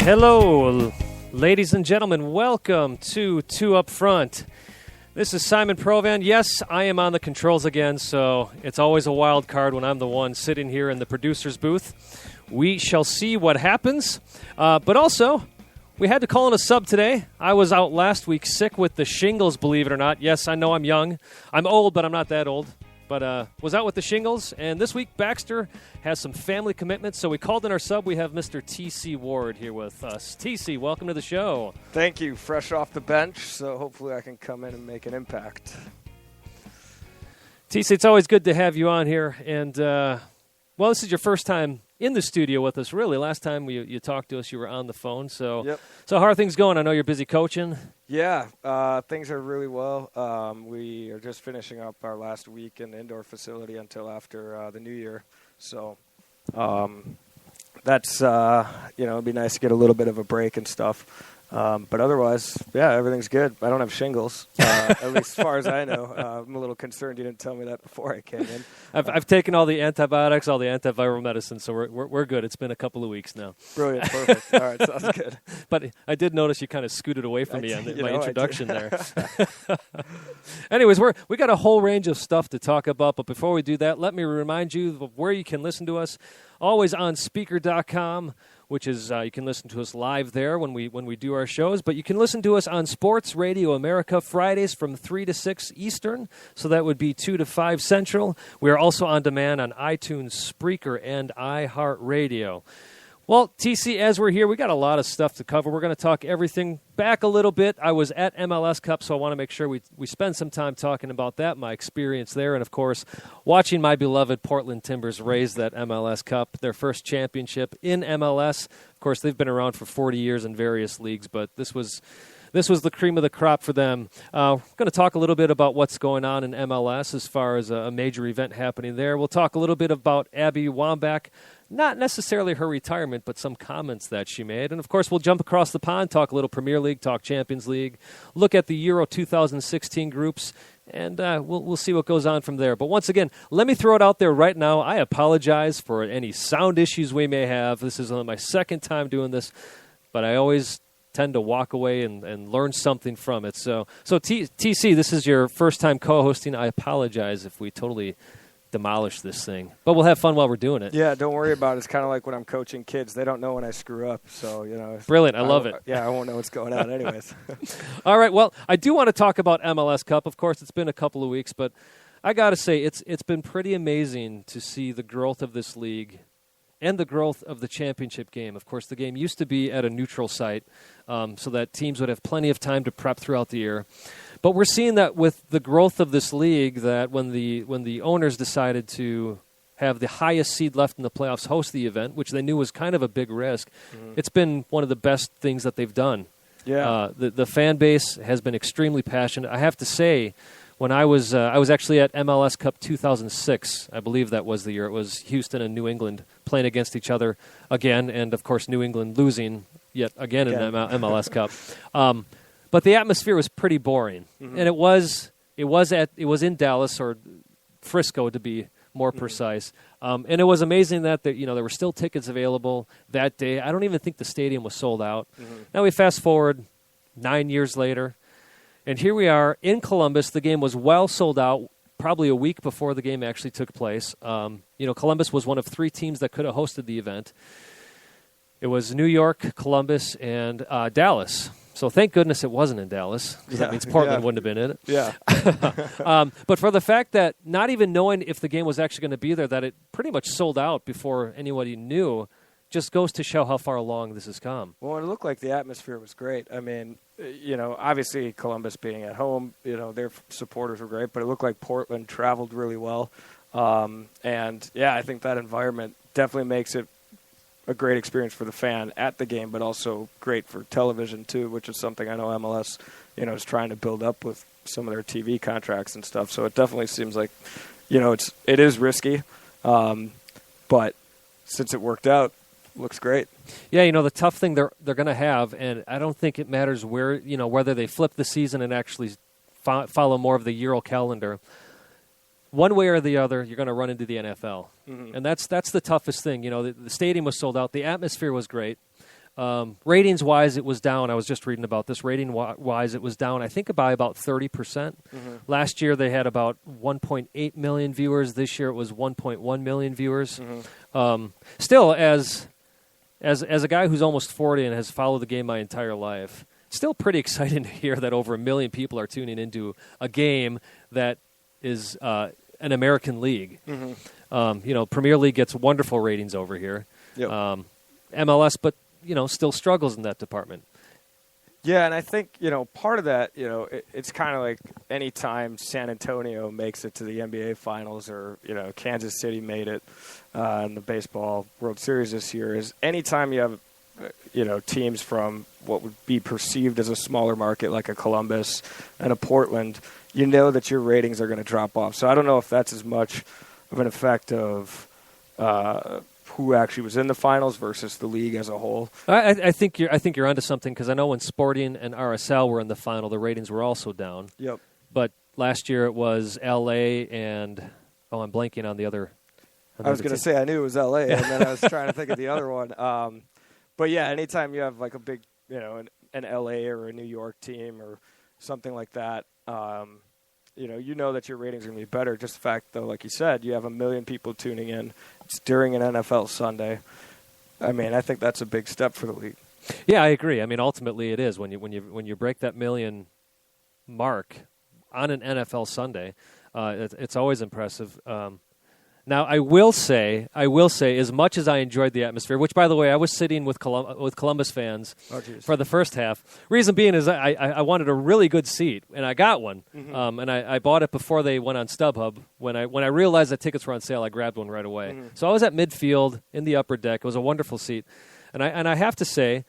Hello, ladies and gentlemen. Welcome to Two Up Front. This is Simon Provan. Yes, I am on the controls again, so it's always a wild card when I'm the one sitting here in the producer's booth. We shall see what happens. But also, we had to call in a sub today. I was out last week sick with the shingles, believe it or not. Yes, I know I'm young. I'm old, but I'm not that old. But was out with the shingles, and this week Baxter has some family commitments, so we called in our sub. We have Mr. T.C. Ward here with us. T.C., welcome to the show. Thank you. Fresh off the bench, so hopefully I can come in and make an impact. T.C., it's always good to have you on here, and, well, this is your first time in the studio with us, really. Last time you talked to us, you were on the phone. So, Yep. So how are things going? I know you're busy coaching. Yeah, things are really well. We are just finishing up our last week in the indoor facility until after the new year. So that's, it'd be nice to get a little bit of a break and stuff. But otherwise, yeah, everything's good. I don't have shingles, at least as far as I know. I'm a little concerned you didn't tell me that before I came in. I've taken all the antibiotics, all the antiviral medicine, so we're good. It's been a couple of weeks now. Brilliant, perfect. All right, sounds good. But I did notice you kind of scooted away from me on my introduction there. Anyways, we got a whole range of stuff to talk about, but before we do that, let me remind you of where you can listen to us. Always on Speaker.com, which is you can listen to us live there when we do our shows. But you can listen to us on Sports Radio America Fridays from 3 to 6 Eastern. So that would be 2 to 5 Central. We are also on demand on iTunes, Spreaker, and iHeartRadio. Well, TC, as we're here, we got a lot of stuff to cover. We're going to talk everything back a little bit. I was at MLS Cup, so I want to make sure we spend some time talking about that, my experience there, and, of course, watching my beloved Portland Timbers raise that MLS Cup, their first championship in MLS. Of course, they've been around for 40 years in various leagues, but this was the cream of the crop for them. We're going to talk a little bit about what's going on in MLS as far as a major event happening there. We'll talk a little bit about Abby Wambach. Not necessarily her retirement, but some comments that she made. And, of course, we'll jump across the pond, talk a little Premier League, talk Champions League, look at the Euro 2016 groups, and we'll see what goes on from there. But once again, let me throw it out there right now. I apologize for any sound issues we may have. This is only my second time doing this, but I always tend to walk away and learn something from it. So TC, this is your first time co-hosting. I apologize if we totally demolish this thing, but we'll have fun while we're doing it. Yeah, don't worry about it. It's kind of like when I'm coaching kids. They don't know when I screw up, so, Brilliant. I love it. Yeah, I won't know what's going on anyways. All right, well, I do want to talk about MLS Cup. Of course, it's been a couple of weeks, but I got to say it's been pretty amazing to see the growth of this league and the growth of the championship game. Of course, the game used to be at a neutral site so that teams would have plenty of time to prep throughout the year. But we're seeing that with the growth of this league, that when the owners decided to have the highest seed left in the playoffs host the event, which they knew was kind of a big risk, it's been one of the best things that they've done. Yeah. The fan base has been extremely passionate. I have to say, when I was actually at MLS Cup 2006, I believe that was the year. It was Houston and New England playing against each other again, and of course New England losing yet again in the MLS Cup. But the atmosphere was pretty boring, and it was in Dallas, or Frisco to be more precise. And it was amazing that there were still tickets available that day. I don't even think the stadium was sold out. Now we fast forward 9 years later, and here we are in Columbus. The game was well sold out, probably a week before the game actually took place. Columbus was one of 3 teams that could have hosted the event. It was New York, Columbus, and Dallas. So thank goodness it wasn't in Dallas, because that means Portland wouldn't have been in it. Yeah. But for the fact that not even knowing if the game was actually going to be there, that it pretty much sold out before anybody knew, just goes to show how far along this has come. Well, it looked like the atmosphere was great. I mean, obviously Columbus being at home, their supporters were great, but it looked like Portland traveled really well. And, yeah, I think that environment definitely makes it a great experience for the fan at the game, but also great for television too, which is something I know MLS, is trying to build up with some of their TV contracts and stuff. So it definitely seems like, it is risky, but since it worked out, looks great. Yeah, the tough thing they're going to have, and I don't think it matters where, whether they flip the season and actually follow more of the Euro calendar. One way or the other, you're going to run into the NFL. And that's the toughest thing. The stadium was sold out. The atmosphere was great. Ratings-wise, it was down. I was just reading about this. Rating-wise, it was down, I think, by about 30%. Last year, they had about 1.8 million viewers. This year, it was 1.1 million viewers. Still, as a guy who's almost 40 and has followed the game my entire life, still pretty exciting to hear that over 1 million people are tuning into a game that is an American league. Premier League gets wonderful ratings over here. Yep. MLS, but still struggles in that department. Yeah, and I think, part of that, it's kind of like any time San Antonio makes it to the NBA Finals or, Kansas City made it in the Baseball World Series this year, is anytime you have, teams from what would be perceived as a smaller market like a Columbus and a Portland, that your ratings are going to drop off. So I don't know if that's as much of an effect of who actually was in the finals versus the league as a whole. I think you're onto something, because I know when Sporting and RSL were in the final, the ratings were also down. Yep. But last year it was LA and I'm blanking on the other. I was going to say I knew it was LA, and then I was trying to think of the other one. But yeah, anytime you have like a big, an LA or a New York team or something like that, that your ratings are going to be better. Just the fact, though, like you said, you have 1 million people tuning in. It's during an NFL Sunday. I think that's a big step for the league. Yeah, I agree. Ultimately it is. When you break that million mark on an NFL Sunday, it's always impressive. Now, I will say, as much as I enjoyed the atmosphere, which, by the way, I was sitting with Columbus fans for the first half. Reason being is I wanted a really good seat, and I got one. And I bought it before they went on StubHub. When I realized that tickets were on sale, I grabbed one right away. So I was at midfield in the upper deck. It was a wonderful seat. And I have to say,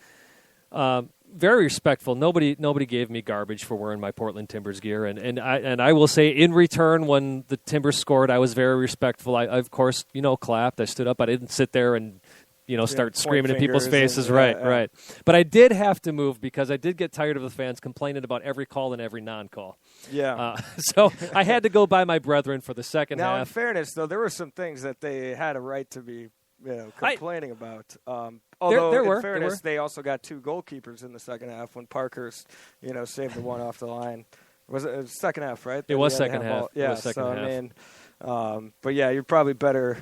very respectful. Nobody gave me garbage for wearing my Portland Timbers gear, and I will say, in return, when the Timbers scored, I was very respectful. I of course clapped. I stood up. I didn't sit there and start screaming in people's faces. Right. But I did have to move because I did get tired of the fans complaining about every call and every non-call. Yeah. So I had to go by my brethren for the second half. Now, in fairness, though, there were some things that they had a right to be complaining about. Although, in fairness, they also got 2 goalkeepers in the second half when Parkhurst, saved the one off the line. It was second half, right? It was second half. Yeah, but yeah, you're probably better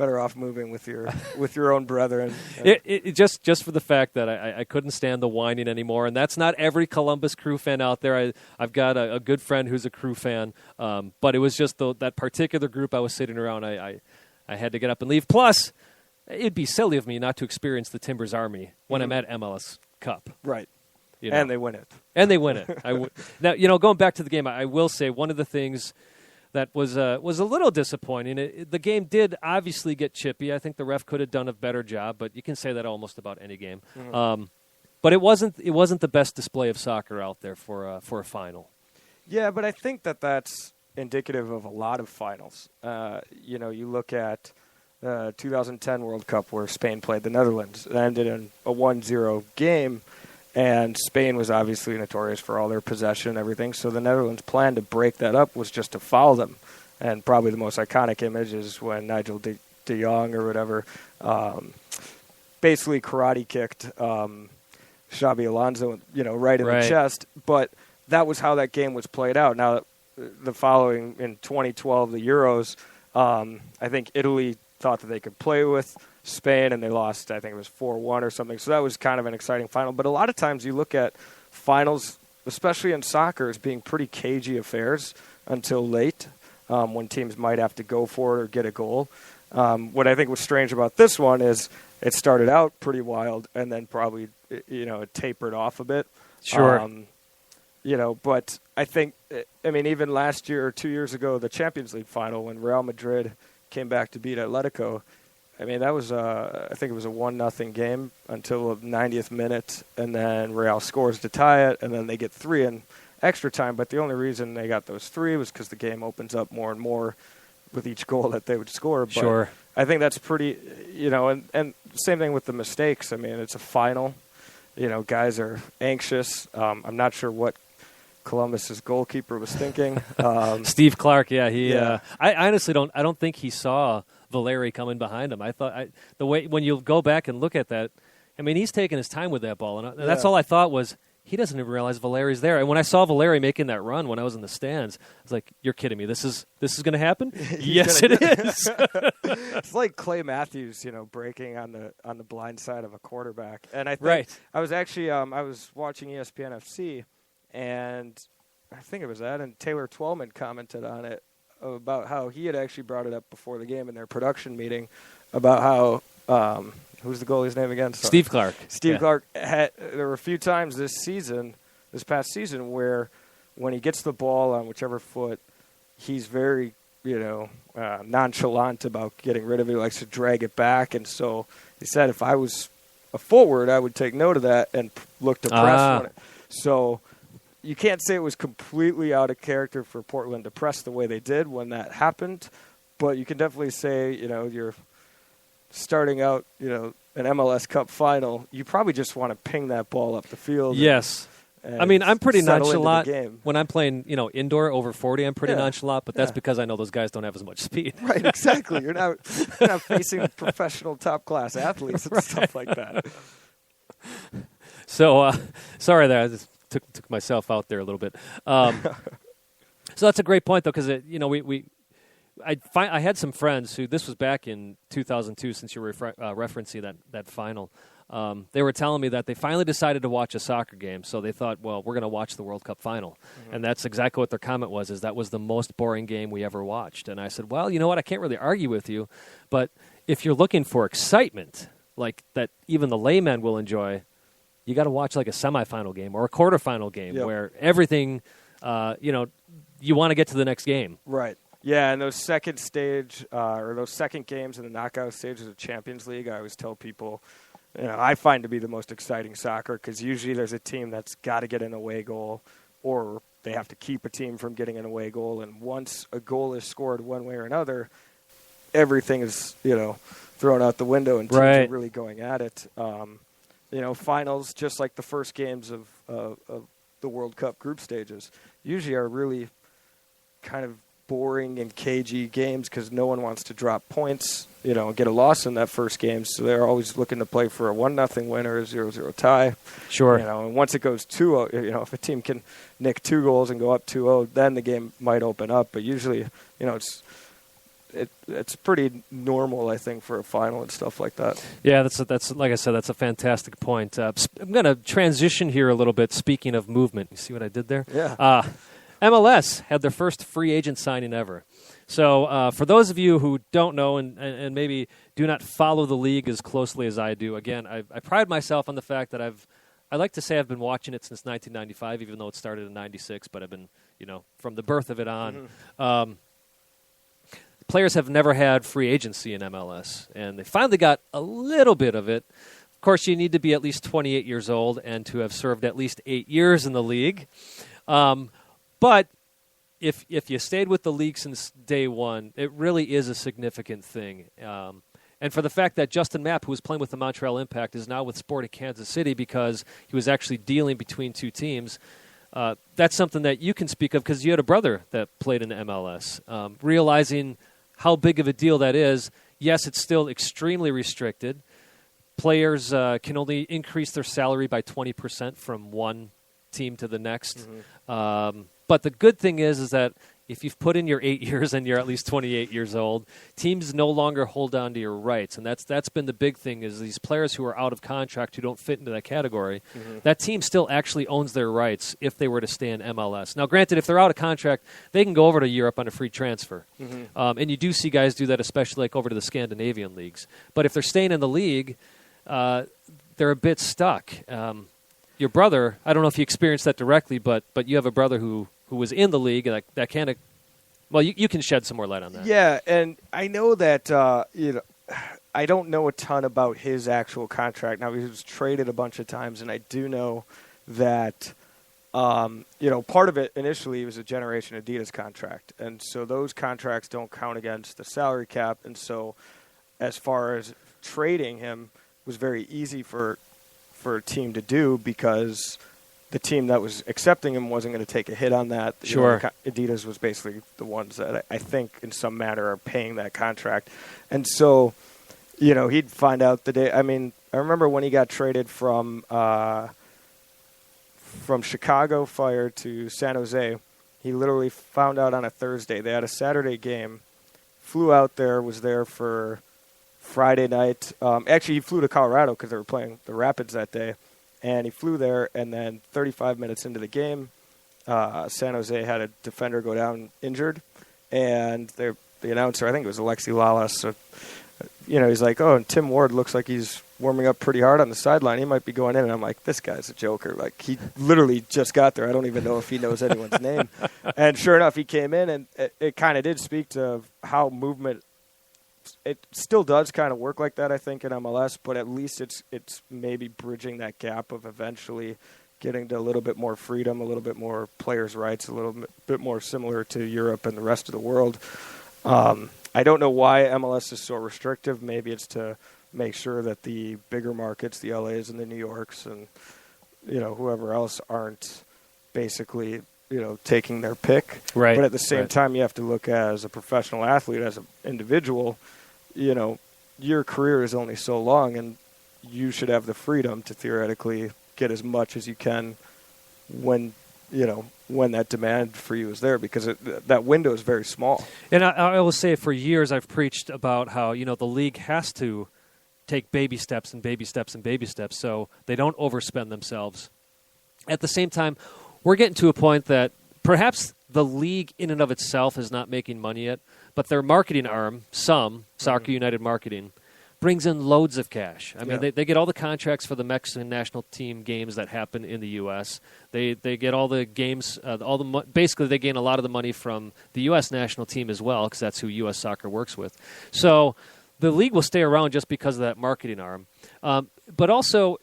off moving with your own brethren. It just for the fact that I couldn't stand the whining anymore, and that's not every Columbus Crew fan out there. I've got a good friend who's a Crew fan, but it was just that particular group I was sitting around. I had to get up and leave. Plus, it'd be silly of me not to experience the Timbers Army when I'm at MLS Cup. Right. And they win it. Now, going back to the game, I will say one of the things that was a little disappointing. The game did obviously get chippy. I think the ref could have done a better job, but you can say that almost about any game. But it wasn't the best display of soccer out there for a final. Yeah, but I think that's indicative of a lot of finals. You look at 2010 World Cup where Spain played the Netherlands. It ended in a 1-0 game, and Spain was obviously notorious for all their possession and everything, so the Netherlands' plan to break that up was just to foul them. And probably the most iconic image is when Nigel de Jong or whatever basically karate kicked Xabi Alonso, right in the chest. But that was how that game was played out. Now, the following in 2012, the Euros, I think Italy thought that they could play with Spain, and they lost, I think it was 4-1 or something. So that was kind of an exciting final. But a lot of times you look at finals, especially in soccer, as being pretty cagey affairs until late, when teams might have to go for it or get a goal. What I think was strange about this one is it started out pretty wild, and then probably, it tapered off a bit. Sure. But I think, even last year or 2 years ago, the Champions League final when Real Madrid came back to beat Atletico, that was, I think it was a 1-0 game until the 90th minute, and then Real scores to tie it, and then they get 3 in extra time. But the only reason they got those 3 was because the game opens up more and more with each goal that they would score. But sure. I think that's pretty, and same thing with the mistakes. It's a final. Guys are anxious. I'm not sure what Columbus's goalkeeper was thinking. Steve Clark, I honestly don't think he saw Valeri coming behind him. I thought the way when you go back and look at that, I mean, he's taking his time with that ball, and that's all I thought was he doesn't even realize Valeri's there. And when I saw Valeri making that run when I was in the stands, I was like, "You're kidding me! This is going to happen?" Yes, it is. It's like Clay Matthews, breaking on the blind side of a quarterback. And I think I was actually I was watching ESPN FC, and I think it was that, and Taylor Twellman commented on it about how he had actually brought it up before the game in their production meeting about how who's the goalie's name again? Sorry. Steve Clark. Steve Clark. There were a few times this past season, where when he gets the ball on whichever foot, he's very, nonchalant about getting rid of it. He likes to drag it back. And so he said, if I was a forward, I would take note of that and look to press on it. So you can't say it was completely out of character for Portland to press the way they did when that happened, but you can definitely say, you're starting out, an MLS Cup final, you probably just want to ping that ball up the field. Yes. I mean, I'm pretty nonchalant game. when I'm playing, indoor over 40. I'm pretty nonchalant, but that's because I know those guys don't have as much speed. Right, exactly. You're not facing professional top-class athletes and stuff like that. So, sorry there. I just took myself out there a little bit. So that's a great point, though, because I had some friends who, this was back in 2002, since you were referencing that final. They were telling me that they finally decided to watch a soccer game, so they thought, well, we're going to watch the World Cup final. Mm-hmm. And that's exactly what their comment was, is that was the most boring game we ever watched. And I said, well, you know what, I can't really argue with you, but if you're looking for excitement, like that even the layman will enjoy, you got to watch like a semifinal game or a quarterfinal game where everything, you want to get to the next game. Right. Yeah, and those second stage or those second games in the knockout stages of Champions League, I always tell people, I find to be the most exciting soccer, because usually there's a team that's got to get an away goal, or they have to keep a team from getting an away goal. And once a goal is scored one way or another, everything is thrown out the window, and teams are really going at it. Finals, just like the first games of the World Cup group stages, usually are really kind of boring and cagey games, because no one wants to drop points, and get a loss in that first game. So they're always looking to play for a 1-0 win or a 0-0 tie. Sure. And once it goes 2-0, if a team can nick 2 goals and go up 2-0, then the game might open up. But usually, it's pretty normal, I think, for a final and stuff like that. Yeah, that's like I said, that's a fantastic point. I'm going to transition here a little bit. Speaking of movement, you see what I did there? Yeah. MLS had their first free agent signing ever. So for those of you who don't know and maybe do not follow the league as closely as I do, again, I pride myself on the fact that I like to say I've been watching it since 1995, even though it started in 96, but I've been, from the birth of it on. Mm-hmm. Players have never had free agency in MLS, and they finally got a little bit of it. Of course, you need to be at least 28 years old and to have served at least 8 years in the league. But if you stayed with the league since day one, it really is a significant thing. And for the fact that Justin Mapp, who was playing with the Montreal Impact, is now with Sporting Kansas City because he was actually dealing between two teams, that's something that you can speak of because you had a brother that played in the MLS. Realizing how big of a deal that is, yes, it's still extremely restricted. Players can only increase their salary by 20% from one team to the next. Mm-hmm. But the good thing is that if you've put in your 8 years and you're at least 28 years old, teams no longer hold on to your rights. And that's been the big thing is these players who are out of contract who don't fit into that category, that team still actually owns their rights if they were to stay in MLS. Now, granted, if they're out of contract, they can go over to Europe on a free transfer. Mm-hmm. And you do see guys do that, especially like over to the Scandinavian leagues. But if they're staying in the league, they're a bit stuck. Your brother, I don't know if you experienced that directly, but you have a brother who was in the league, and that kind of, well, you can shed some more light on that. Yeah, and I know that, I don't know a ton about his actual contract. Now, he was traded a bunch of times, and I do know that, part of it initially was a Generation Adidas contract, and so those contracts don't count against the salary cap, and so as far as trading him was very easy for a team to do because the team that was accepting him wasn't going to take a hit on that. Sure. Adidas was basically the ones that I think in some manner are paying that contract. And so, he'd find out the day. I mean, I remember when he got traded from Chicago Fire to San Jose. He literally found out on a Thursday. They had a Saturday game. Flew out there, was there for Friday night. Actually, he flew to Colorado because they were playing the Rapids that day. And he flew there, and then 35 minutes into the game, San Jose had a defender go down injured. And the announcer, I think it was Alexi Lalas, so, he's like, oh, and Tim Ward looks like he's warming up pretty hard on the sideline. He might be going in. And I'm like, this guy's a joker. Like, he literally just got there. I don't even know if he knows anyone's name. And sure enough, he came in, and it kind of did speak to how movement – it still does kind of work like that, I think, in MLS, but at least it's maybe bridging that gap of eventually getting to a little bit more freedom, a little bit more players' rights, a little bit more similar to Europe and the rest of the world. I don't know why MLS is so restrictive. Maybe it's to make sure that the bigger markets, the LAs and the New Yorks and, whoever else aren't basically, taking their pick. Right. But at the same time, you have to look as a professional athlete, as an individual, your career is only so long, and you should have the freedom to theoretically get as much as you can when that demand for you is there, because that window is very small. And I will say, for years I've preached about how, the league has to take baby steps and baby steps and baby steps so they don't overspend themselves. At the same time, we're getting to a point that perhaps the league in and of itself is not making money yet, but their marketing arm, Soccer United Marketing, brings in loads of cash. I mean, they get all the contracts for the Mexican national team games that happen in the U.S. They get all the games, basically they gain a lot of the money from the U.S. national team as well, because that's who U.S. Soccer works with. So the league will stay around just because of that marketing arm. But also,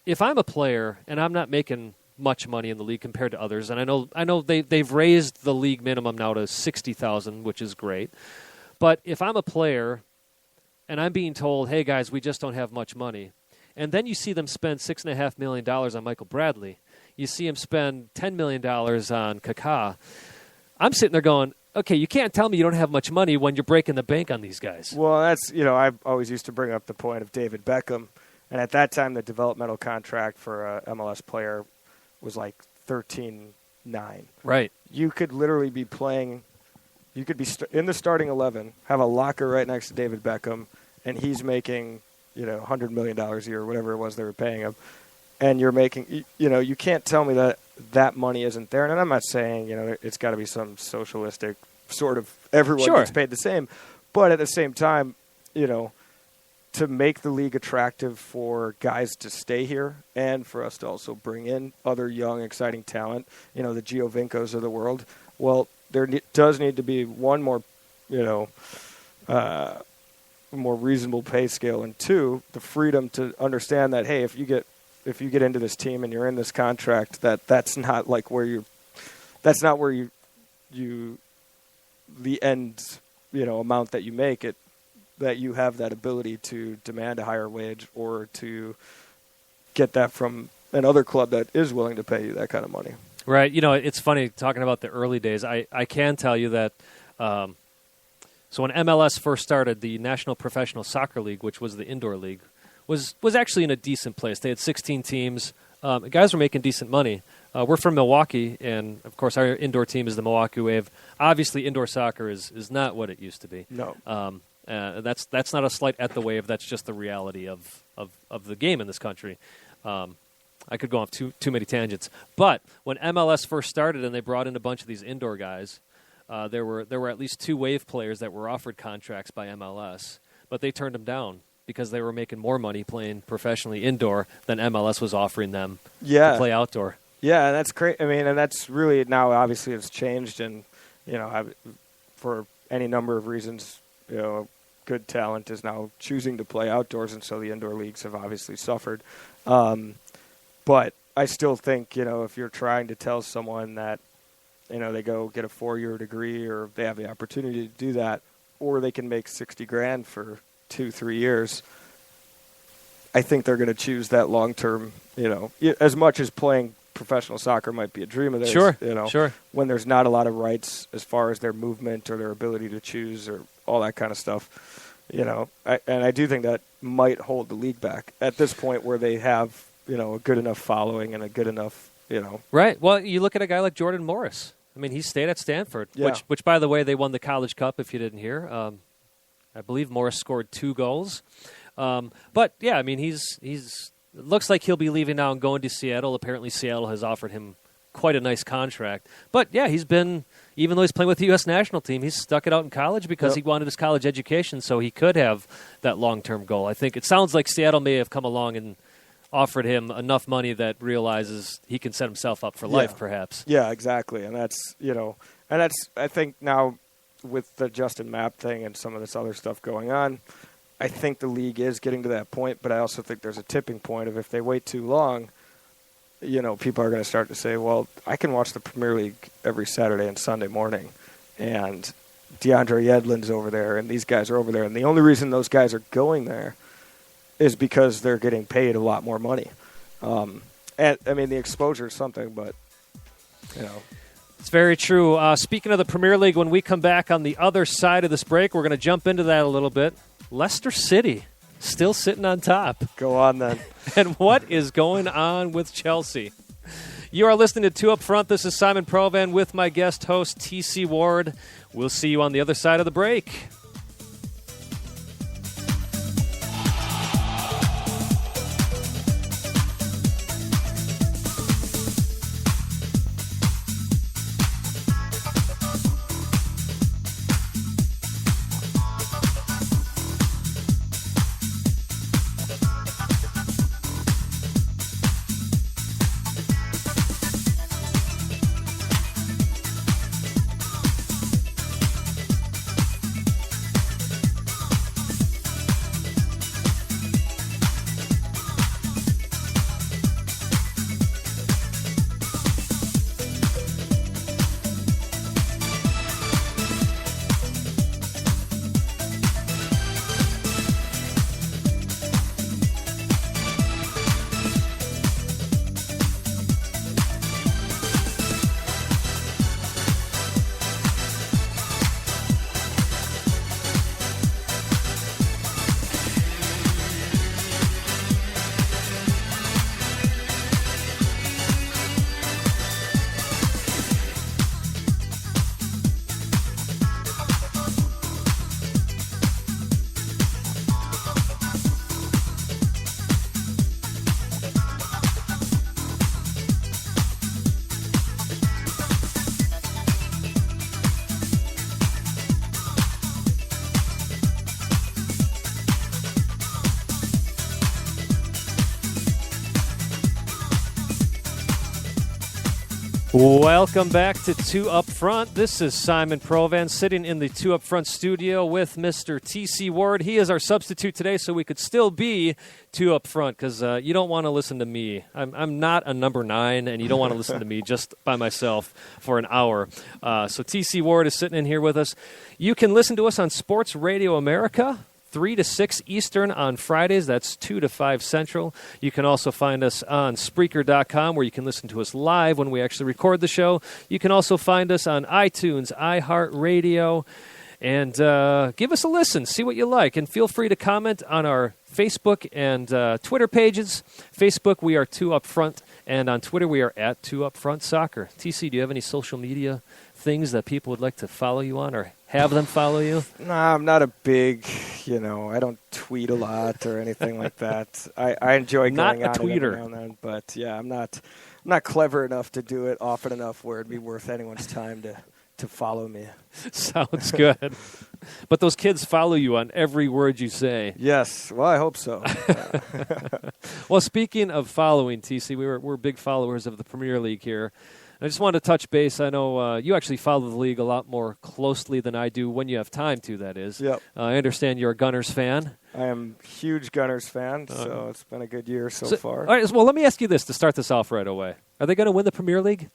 if I'm a player and I'm not making much money in the league compared to others, and I know they've raised the league minimum now to $60,000, which is great. But if I'm a player and I'm being told, hey, guys, we just don't have much money, and then you see them spend $6.5 million on Michael Bradley, you see him spend $10 million on Kaká, I'm sitting there going, okay, you can't tell me you don't have much money when you're breaking the bank on these guys. Well, that's, I've always used to bring up the point of David Beckham, and at that time the developmental contract for a MLS player was like $13.9. Right. You could literally be playing, you could be in the starting 11, have a locker right next to David Beckham, and he's making, $100 million a year, or whatever it was they were paying him. And you're making, you can't tell me that money isn't there. And I'm not saying, it's got to be some socialistic sort of everyone gets paid the same. But at the same time, to make the league attractive for guys to stay here and for us to also bring in other young, exciting talent, the Giovincos of the world, well, there does need to be one more, more reasonable pay scale, and two, the freedom to understand that, hey, if you get into this team and you're in this contract, that's not like that's not where you the end, amount that you make it, that you have that ability to demand a higher wage or to get that from another club that is willing to pay you that kind of money. Right. It's funny talking about the early days. I can tell you that so when MLS first started, the National Professional Soccer League, which was the indoor league, was actually in a decent place. They had 16 teams. Guys were making decent money. We're from Milwaukee, and, of course, our indoor team is the Milwaukee Wave. Obviously, indoor soccer is not what it used to be. No. That's not a slight at the Wave. That's just the reality of the game in this country. I could go off too many tangents. But when MLS first started and they brought in a bunch of these indoor guys, there were at least 2 Wave players that were offered contracts by MLS, but they turned them down because they were making more money playing professionally indoor than MLS was offering them to play outdoor. Yeah, and that's great. I mean, and that's really now obviously it's changed, and for any number of reasons, good talent is now choosing to play outdoors, and so the indoor leagues have obviously suffered. But I still think, if you're trying to tell someone that, they go get a 4-year degree or they have the opportunity to do that, or they can make $60,000 for 2-3 years, I think they're going to choose that long-term, as much as playing professional soccer might be a dream of theirs. Sure. When there's not a lot of rights as far as their movement or their ability to choose or all that kind of stuff, And I do think that might hold the league back at this point where they have, a good enough following and a good enough, Right. Well, you look at a guy like Jordan Morris. I mean, he stayed at Stanford, which, by the way, they won the College Cup, if you didn't hear. I believe Morris scored 2 goals. But, yeah, I mean, he's looks like he'll be leaving now and going to Seattle. Apparently, Seattle has offered him quite a nice contract. But, yeah, he's been, even though he's playing with the U.S. national team, he's stuck it out in college because he wanted his college education, so he could have that long-term goal. I think it sounds like Seattle may have come along and offered him enough money that realizes he can set himself up for life, perhaps. Yeah, exactly. And that's, I think now with the Justin Mapp thing and some of this other stuff going on, I think the league is getting to that point, but I also think there's a tipping point of if they wait too long, people are going to start to say, well, I can watch the Premier League every Saturday and Sunday morning, and DeAndre Yedlin's over there, and these guys are over there, and the only reason those guys are going there is because they're getting paid a lot more money. And, I mean, the exposure is something, but, It's very true. Speaking of the Premier League, when we come back on the other side of this break, we're going to jump into that a little bit. Leicester City still sitting on top. Go on, then. And what is going on with Chelsea? You are listening to Two Up Front. This is Simon Provan with my guest host, T.C. Ward. We'll see you on the other side of the break. Welcome back to Two Up Front. This is Simon Provan sitting in the Two Up Front studio with Mr. T.C. Ward. He is our substitute today, so we could still be Two Up Front because you don't want to listen to me. I'm not a number 9, and you don't want to listen to me just by myself for an hour. So T.C. Ward is sitting in here with us. You can listen to us on Sports Radio America, 3 to 6 Eastern on Fridays. That's 2 to 5 Central. You can also find us on Spreaker.com, where you can listen to us live when we actually record the show. You can also find us on iTunes, iHeartRadio, and give us a listen. See what you like. And feel free to comment on our Facebook and Twitter pages. Facebook, we are Two Up Front, and on Twitter, we are at Two Up Front Soccer. TC, do you have any social media things that people would like to follow you on or have them follow you? No, I'm not a big, I don't tweet a lot or anything like that. I enjoy going not a on tweeter. Every now and then, but yeah, I'm not clever enough to do it often enough where it'd be worth anyone's time to follow me. Sounds good. But those kids follow you on every word you say. Yes, well, I hope so. Well, speaking of following, TC, we're big followers of the Premier League here. I just wanted to touch base. I know you actually follow the league a lot more closely than I do when you have time to, that is. Yep. I understand you're a Gunners fan. I am a huge Gunners fan, so it's been a good year so far. All right, well, let me ask you this to start this off right away. Are they going to win the Premier League?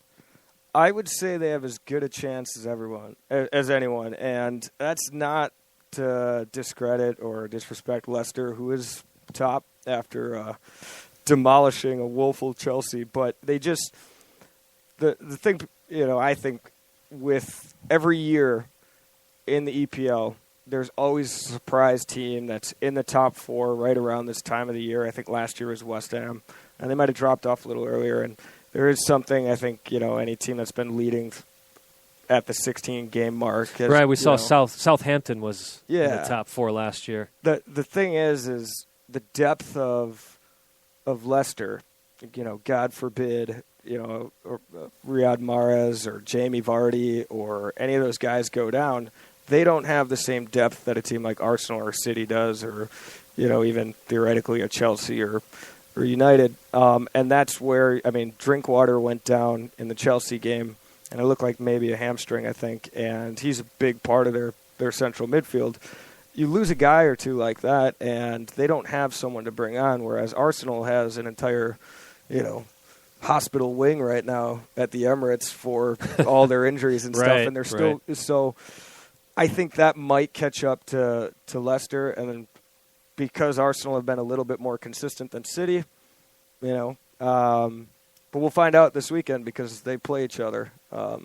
I would say they have as good a chance as anyone, and that's not to discredit or disrespect Leicester, who is top after demolishing a woeful Chelsea, but they just... The thing, I think with every year in the EPL, there's always a surprise team that's in the top 4 right around this time of the year. I think last year was West Ham, and they might have dropped off a little earlier. And there is something, I think, any team that's been leading at the 16-game mark. Right, we saw Southampton was in the top 4 last year. The thing is the depth of Leicester, God forbid, or Riyad Mahrez or Jamie Vardy or any of those guys go down, they don't have the same depth that a team like Arsenal or City does, or even theoretically a Chelsea or United. And that's where, Drinkwater went down in the Chelsea game, and it looked like maybe a hamstring, I think, and he's a big part of their central midfield. You lose a guy or two like that, and they don't have someone to bring on, whereas Arsenal has an entire, hospital wing right now at the Emirates for all their injuries and stuff, and they're still so. I think that might catch up to Leicester, and then because Arsenal have been a little bit more consistent than City, but we'll find out this weekend because they play each other. But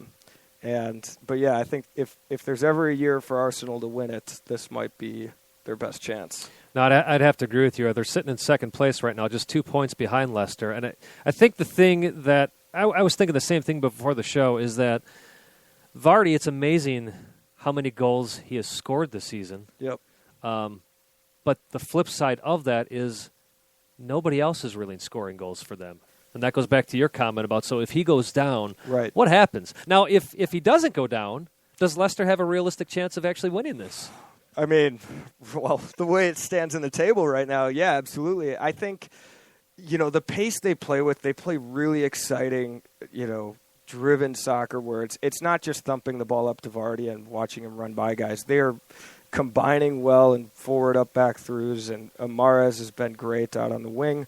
I think if there's ever a year for Arsenal to win it, this might be their best chance. No, I'd have to agree with you. They're sitting in second place right now, just 2 points behind Leicester. And I think the thing that I was thinking the same thing before the show is that Vardy, it's amazing how many goals he has scored this season. Yep. But the flip side of that is nobody else is really scoring goals for them. And that goes back to your comment about, so if he goes down, what happens? Now, if he doesn't go down, does Leicester have a realistic chance of actually winning this? The way it stands in the table right now, yeah, absolutely. I think, the pace they play with, they play really exciting, driven soccer where it's not just thumping the ball up to Vardy and watching him run by guys. They're combining well and forward up back throughs, and Mahrez has been great out on the wing.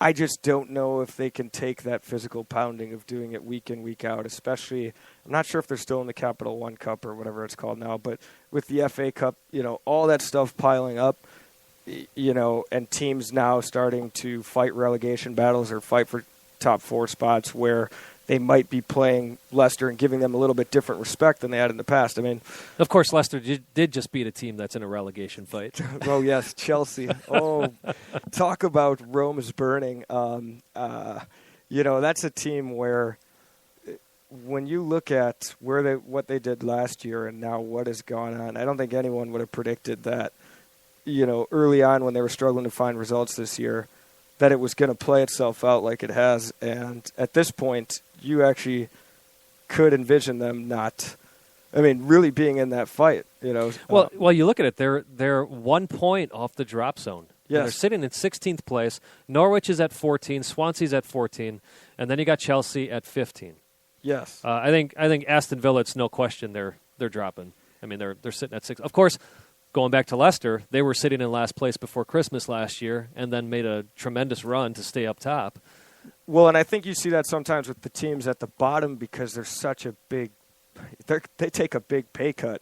I just don't know if they can take that physical pounding of doing it week in, week out, especially, I'm not sure if they're still in the Capital One Cup or whatever it's called now, but with the FA Cup, all that stuff piling up, and teams now starting to fight relegation battles or fight for top 4 spots where they might be playing Leicester and giving them a little bit different respect than they had in the past. Of course, Leicester did just beat a team that's in a relegation fight. Oh, yes, Chelsea. Oh, talk about Rome is burning. That's a team where when you look at what they did last year and now what has gone on, I don't think anyone would have predicted that, early on when they were struggling to find results this year, that it was going to play itself out like it has. And at this point, you actually could envision them really being in that fight. Well, you look at it, they're 1 point off the drop zone. Yes. They're sitting in 16th place. Norwich is at 14, Swansea's at 14, and then you got Chelsea at 15. Yes. I think Aston Villa, it's no question they're dropping. They're sitting at 6. Of course, going back to Leicester, they were sitting in last place before Christmas last year and then made a tremendous run to stay up top. Well, and I think you see that sometimes with the teams at the bottom because they're such a big – they take a big pay cut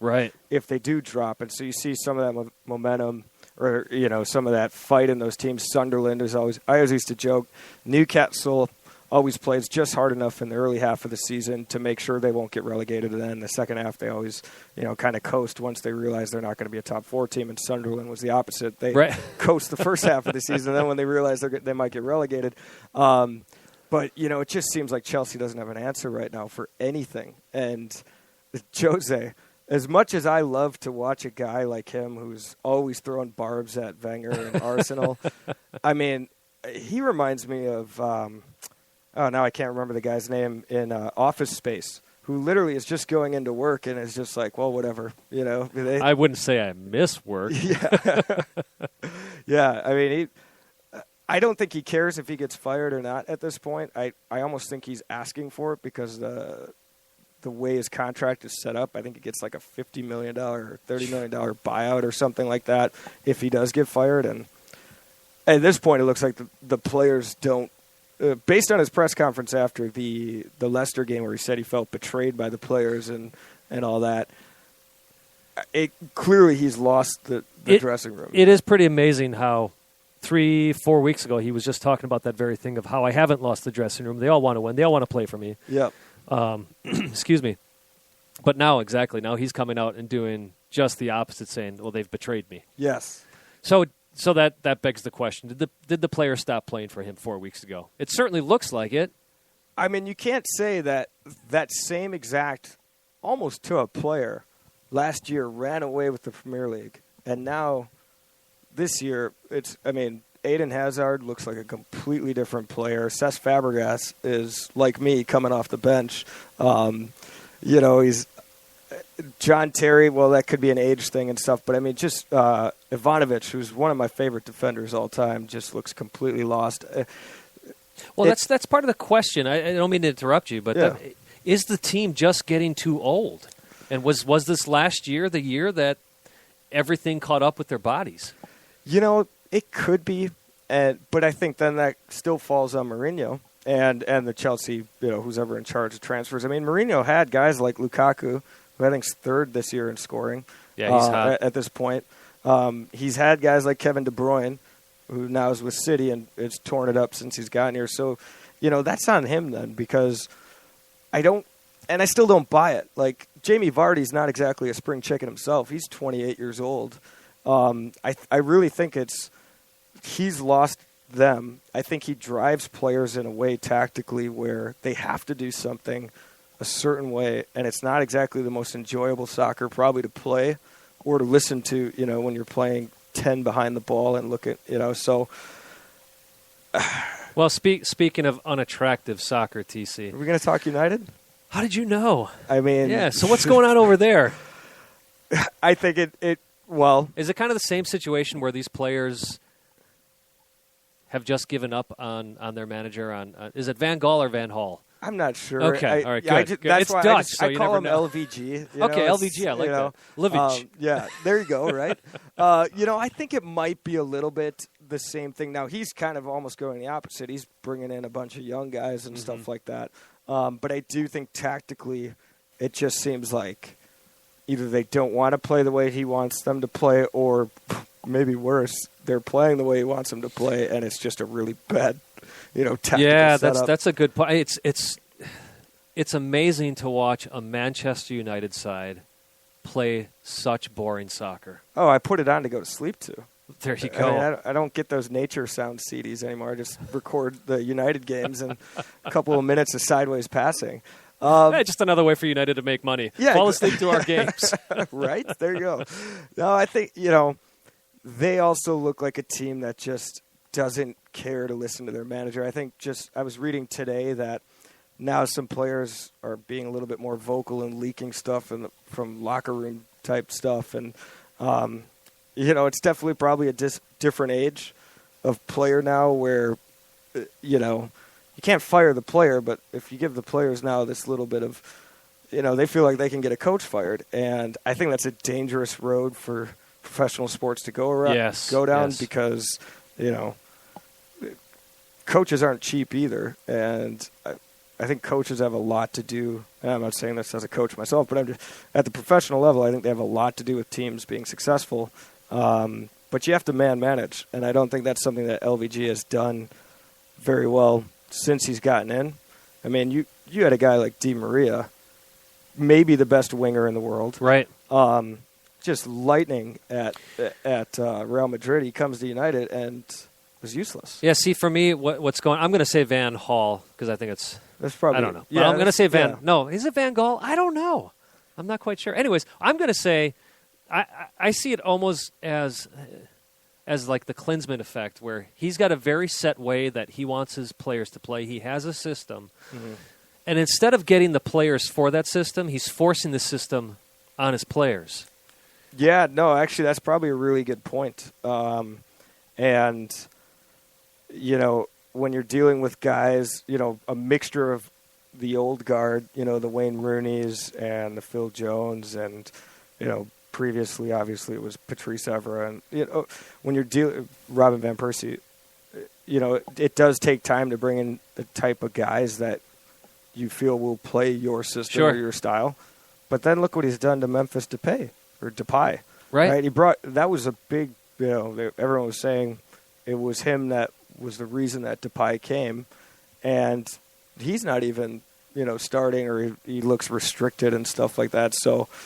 if they do drop. And so you see some of that momentum or, some of that fight in those teams. Sunderland is always – I always used to joke, Newcastle – always plays just hard enough in the early half of the season to make sure they won't get relegated. And then in the second half, they always, kind of coast once they realize they're not going to be a top 4 team. And Sunderland was the opposite. They coast the first half of the season. And then when they realize they might get relegated. But, it just seems like Chelsea doesn't have an answer right now for anything. And Jose, as much as I love to watch a guy like him who's always throwing barbs at Wenger and Arsenal, he reminds me of now I can't remember the guy's name in Office Space, who literally is just going into work and is just like, well, whatever, I wouldn't say I miss work. Yeah. Yeah, I don't think he cares if he gets fired or not at this point. I almost think he's asking for it because the way his contract is set up. I think he gets like a $50 million or $30 million buyout or something like that if he does get fired. And at this point, it looks like the players don't, based on his press conference after the Leicester game where he said he felt betrayed by the players and all that, clearly he's lost the dressing room. It is pretty amazing how 3-4 weeks ago he was just talking about that very thing of how I haven't lost the dressing room. They all want to win. They all want to play for me. Yep. Excuse me. But now, exactly, now he's coming out and doing just the opposite, saying, well, they've betrayed me. Yes. So that begs the question, did the player stop playing for him 4 weeks ago? It certainly looks like it. I mean, you can't say that same exact, almost to a player, last year ran away with the Premier League. And now, this year, Eden Hazard looks like a completely different player. Cesc Fabregas is, like me, coming off the bench. He's John Terry, well, that could be an age thing and stuff. But, just Ivanovic, who's one of my favorite defenders all time, just looks completely lost. Well, that's part of the question. I don't mean to interrupt you, but is the team just getting too old? And was this last year the year that everything caught up with their bodies? It could be, but I think then that still falls on Mourinho and the Chelsea, who's ever in charge of transfers. Mourinho had guys like Lukaku, who I think's third this year in scoring. Yeah, he's hot at this point. He's had guys like Kevin De Bruyne, who now is with City and it's torn it up since he's gotten here. So, that's on him then, because I still don't buy it. Like, Jamie Vardy's not exactly a spring chicken himself. He's 28 years old. I really think he's lost them. I think he drives players in a way tactically where they have to do something a certain way, and it's not exactly the most enjoyable soccer probably to play or to listen to, when you're playing 10 behind the ball and look at, so. Well, speaking of unattractive soccer, TC. Are we going to talk United? How did you know? Yeah, so what's going on over there? I think well. Is it kind of the same situation where these players have just given up on their manager? Is it Van Gaal or Van Hall? I'm not sure. Okay, all right, good. That's it's why Dutch, so I you call never him know. LVG. Okay, LVG, I like that. Livage. Yeah, there you go, right? I think it might be a little bit the same thing. Now, he's kind of almost going the opposite. He's bringing in a bunch of young guys and stuff like that. But I do think tactically it just seems like either they don't want to play the way he wants them to play, or maybe worse, they're playing the way he wants them to play, and it's just a really bad tactical setup. That's a good point. It's amazing to watch a Manchester United side play such boring soccer. Oh, I put it on to go to sleep to. There you go. I don't get those nature sound CDs anymore. I just record the United games and a couple of minutes of sideways passing. Just another way for United to make money. Yeah, fall asleep to our games. Right? There you go. No, I think, they also look like a team that just doesn't care to listen to their manager. I think I was reading today that now some players are being a little bit more vocal and leaking stuff from locker room type stuff. And, it's definitely probably a different age of player now where, you can't fire the player, but if you give the players now this little bit of, they feel like they can get a coach fired. And I think that's a dangerous road for professional sports to go down because, coaches aren't cheap either. And I think coaches have a lot to do. And I'm not saying this as a coach myself, but I'm just, at the professional level, I think they have a lot to do with teams being successful. But you have to manage, and I don't think that's something that LVG has done very well since he's gotten in. You had a guy like Di Maria, maybe the best winger in the world, right? Just lightning at Real Madrid. He comes to United and was useless. Yeah. See, for me, what's going? I'm going to say Van Hall because I think that's probably. I don't know. Yeah, well, I'm going to say Van. Yeah. No, is it Van Gaal? I don't know. I'm not quite sure. Anyways, I'm going to say. I see it almost as like the Klinsmann effect, where he's got a very set way that he wants his players to play. He has a system. Mm-hmm. And instead of getting the players for that system, he's forcing the system on his players. Yeah, no, actually, that's probably a really good point. And, when you're dealing with guys, a mixture of the old guard, the Wayne Rooneys and the Phil Jones and, previously, obviously, it was Patrice Evra. And, when you're dealing Robin Van Persie, it does take time to bring in the type of guys that you feel will play your system or your style. But then look what he's done to Memphis Depay. Right? He brought – that was a big – everyone was saying it was him that was the reason that Depay came. And he's not even, starting, or he looks restricted and stuff like that. So –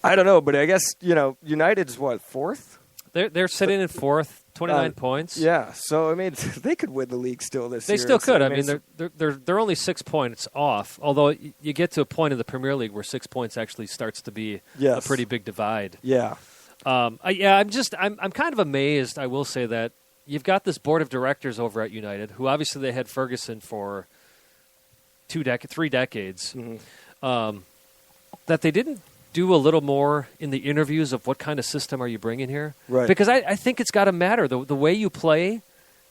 I don't know, but I guess, United's what, fourth? They're sitting in fourth, 29 points. Yeah, so I mean, they could win the league still this year. They still could. I mean, they're only 6 points off. Although you get to a point in the Premier League where 6 points actually starts to be a pretty big divide. Yeah. I'm kind of amazed. I will say that you've got this board of directors over at United, who obviously they had Ferguson for 3 decades. Mm-hmm. That they didn't do a little more in the interviews of what kind of system are you bringing here? Right. Because I think it's got to matter. The way you play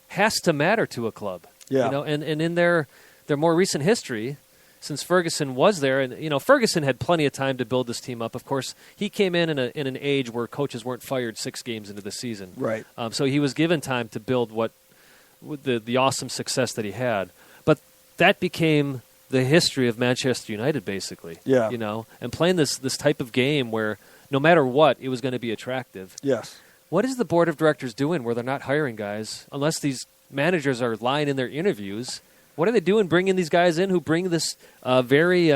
has to matter to a club. Yeah. And in their more recent history, since Ferguson was there, and Ferguson had plenty of time to build this team up. Of course, he came in an age where coaches weren't fired 6 games into the season. Right. So he was given time to build the awesome success that he had. But that became the history of Manchester United, basically. Yeah. And playing this type of game where no matter what, it was going to be attractive. Yes. What is the board of directors doing where they're not hiring guys, unless these managers are lying in their interviews? What are they doing bringing these guys in who bring this very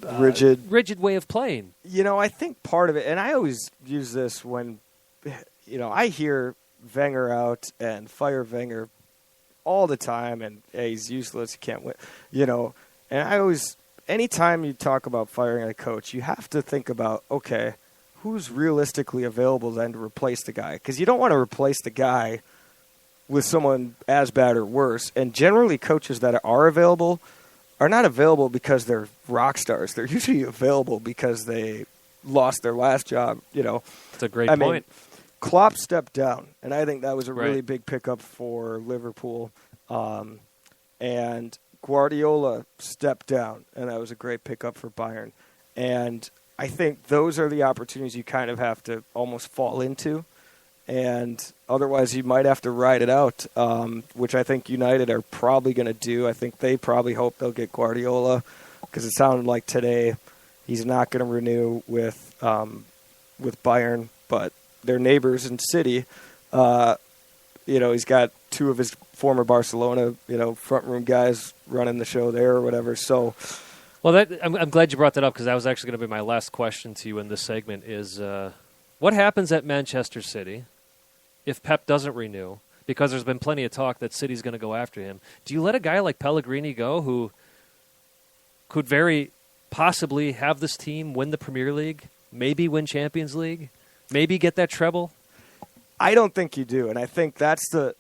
rigid way of playing? I think part of it, and I always use this when, I hear Wenger out and fire Wenger all the time, and hey, he's useless, he can't win, and I always, anytime you talk about firing a coach, you have to think about, okay, who's realistically available then to replace the guy? Because you don't want to replace the guy with someone as bad or worse, and generally coaches that are available are not available because they're rock stars. They're usually available because they lost their last job, That's a great point. Mean, Klopp stepped down, and I think that was a really big pickup for Liverpool. And Guardiola stepped down, and that was a great pickup for Bayern. And I think those are the opportunities you kind of have to almost fall into, and otherwise you might have to ride it out, which I think United are probably going to do. I think they probably hope they'll get Guardiola, because it sounded like today he's not going to renew with Bayern, but their neighbors in City. He's got 2 of his former Barcelona, front room guys running the show there or whatever. So, well, I'm glad you brought that up, because that was actually going to be my last question to you in this segment. Is what happens at Manchester City if Pep doesn't renew? Because there's been plenty of talk that City's going to go after him. Do you let a guy like Pellegrini go, who could very possibly have this team win the Premier League, maybe win Champions League? Maybe get that treble? I don't think you do, and I think that's But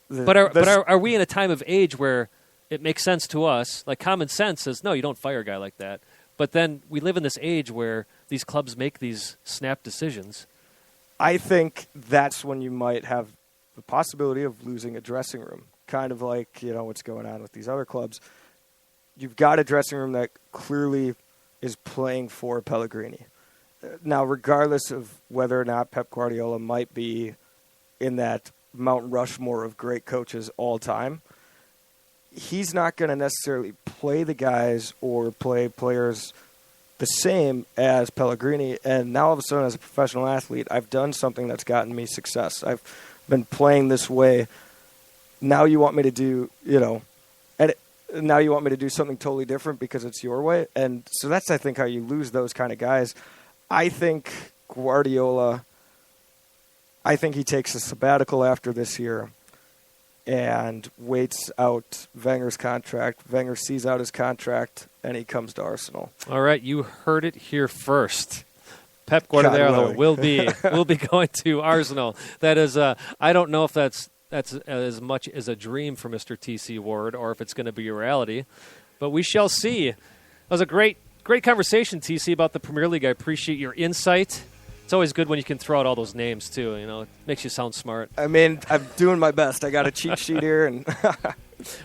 are we in a time of age where it makes sense to us? Like, common sense says, no, you don't fire a guy like that. But then we live in this age where these clubs make these snap decisions. I think that's when you might have the possibility of losing a dressing room, kind of like what's going on with these other clubs. You've got a dressing room that clearly is playing for Pellegrini. Now, regardless of whether or not Pep Guardiola might be in that Mount Rushmore of great coaches all time, he's not going to necessarily play the guys or play players the same as Pellegrini. And now all of a sudden, as a professional athlete, I've done something that's gotten me success. I've been playing this way. Now you want me to do, now you want me to do something totally different because it's your way. And so that's, I think, how you lose those kind of guys. I think Guardiola, I think he takes a sabbatical after this year and waits out Wenger's contract. Wenger sees out his contract, and he comes to Arsenal. All right, you heard it here first. Pep Guardiola will be going to Arsenal. That is, I don't know if that's as much as a dream for Mr. T.C. Ward, or if it's going to be a reality, but we shall see. That was a great conversation, TC, about the Premier League. I appreciate your insight. It's always good when you can throw out all those names, too. It makes you sound smart. I mean, I'm doing my best. I got a cheat sheet here. And well,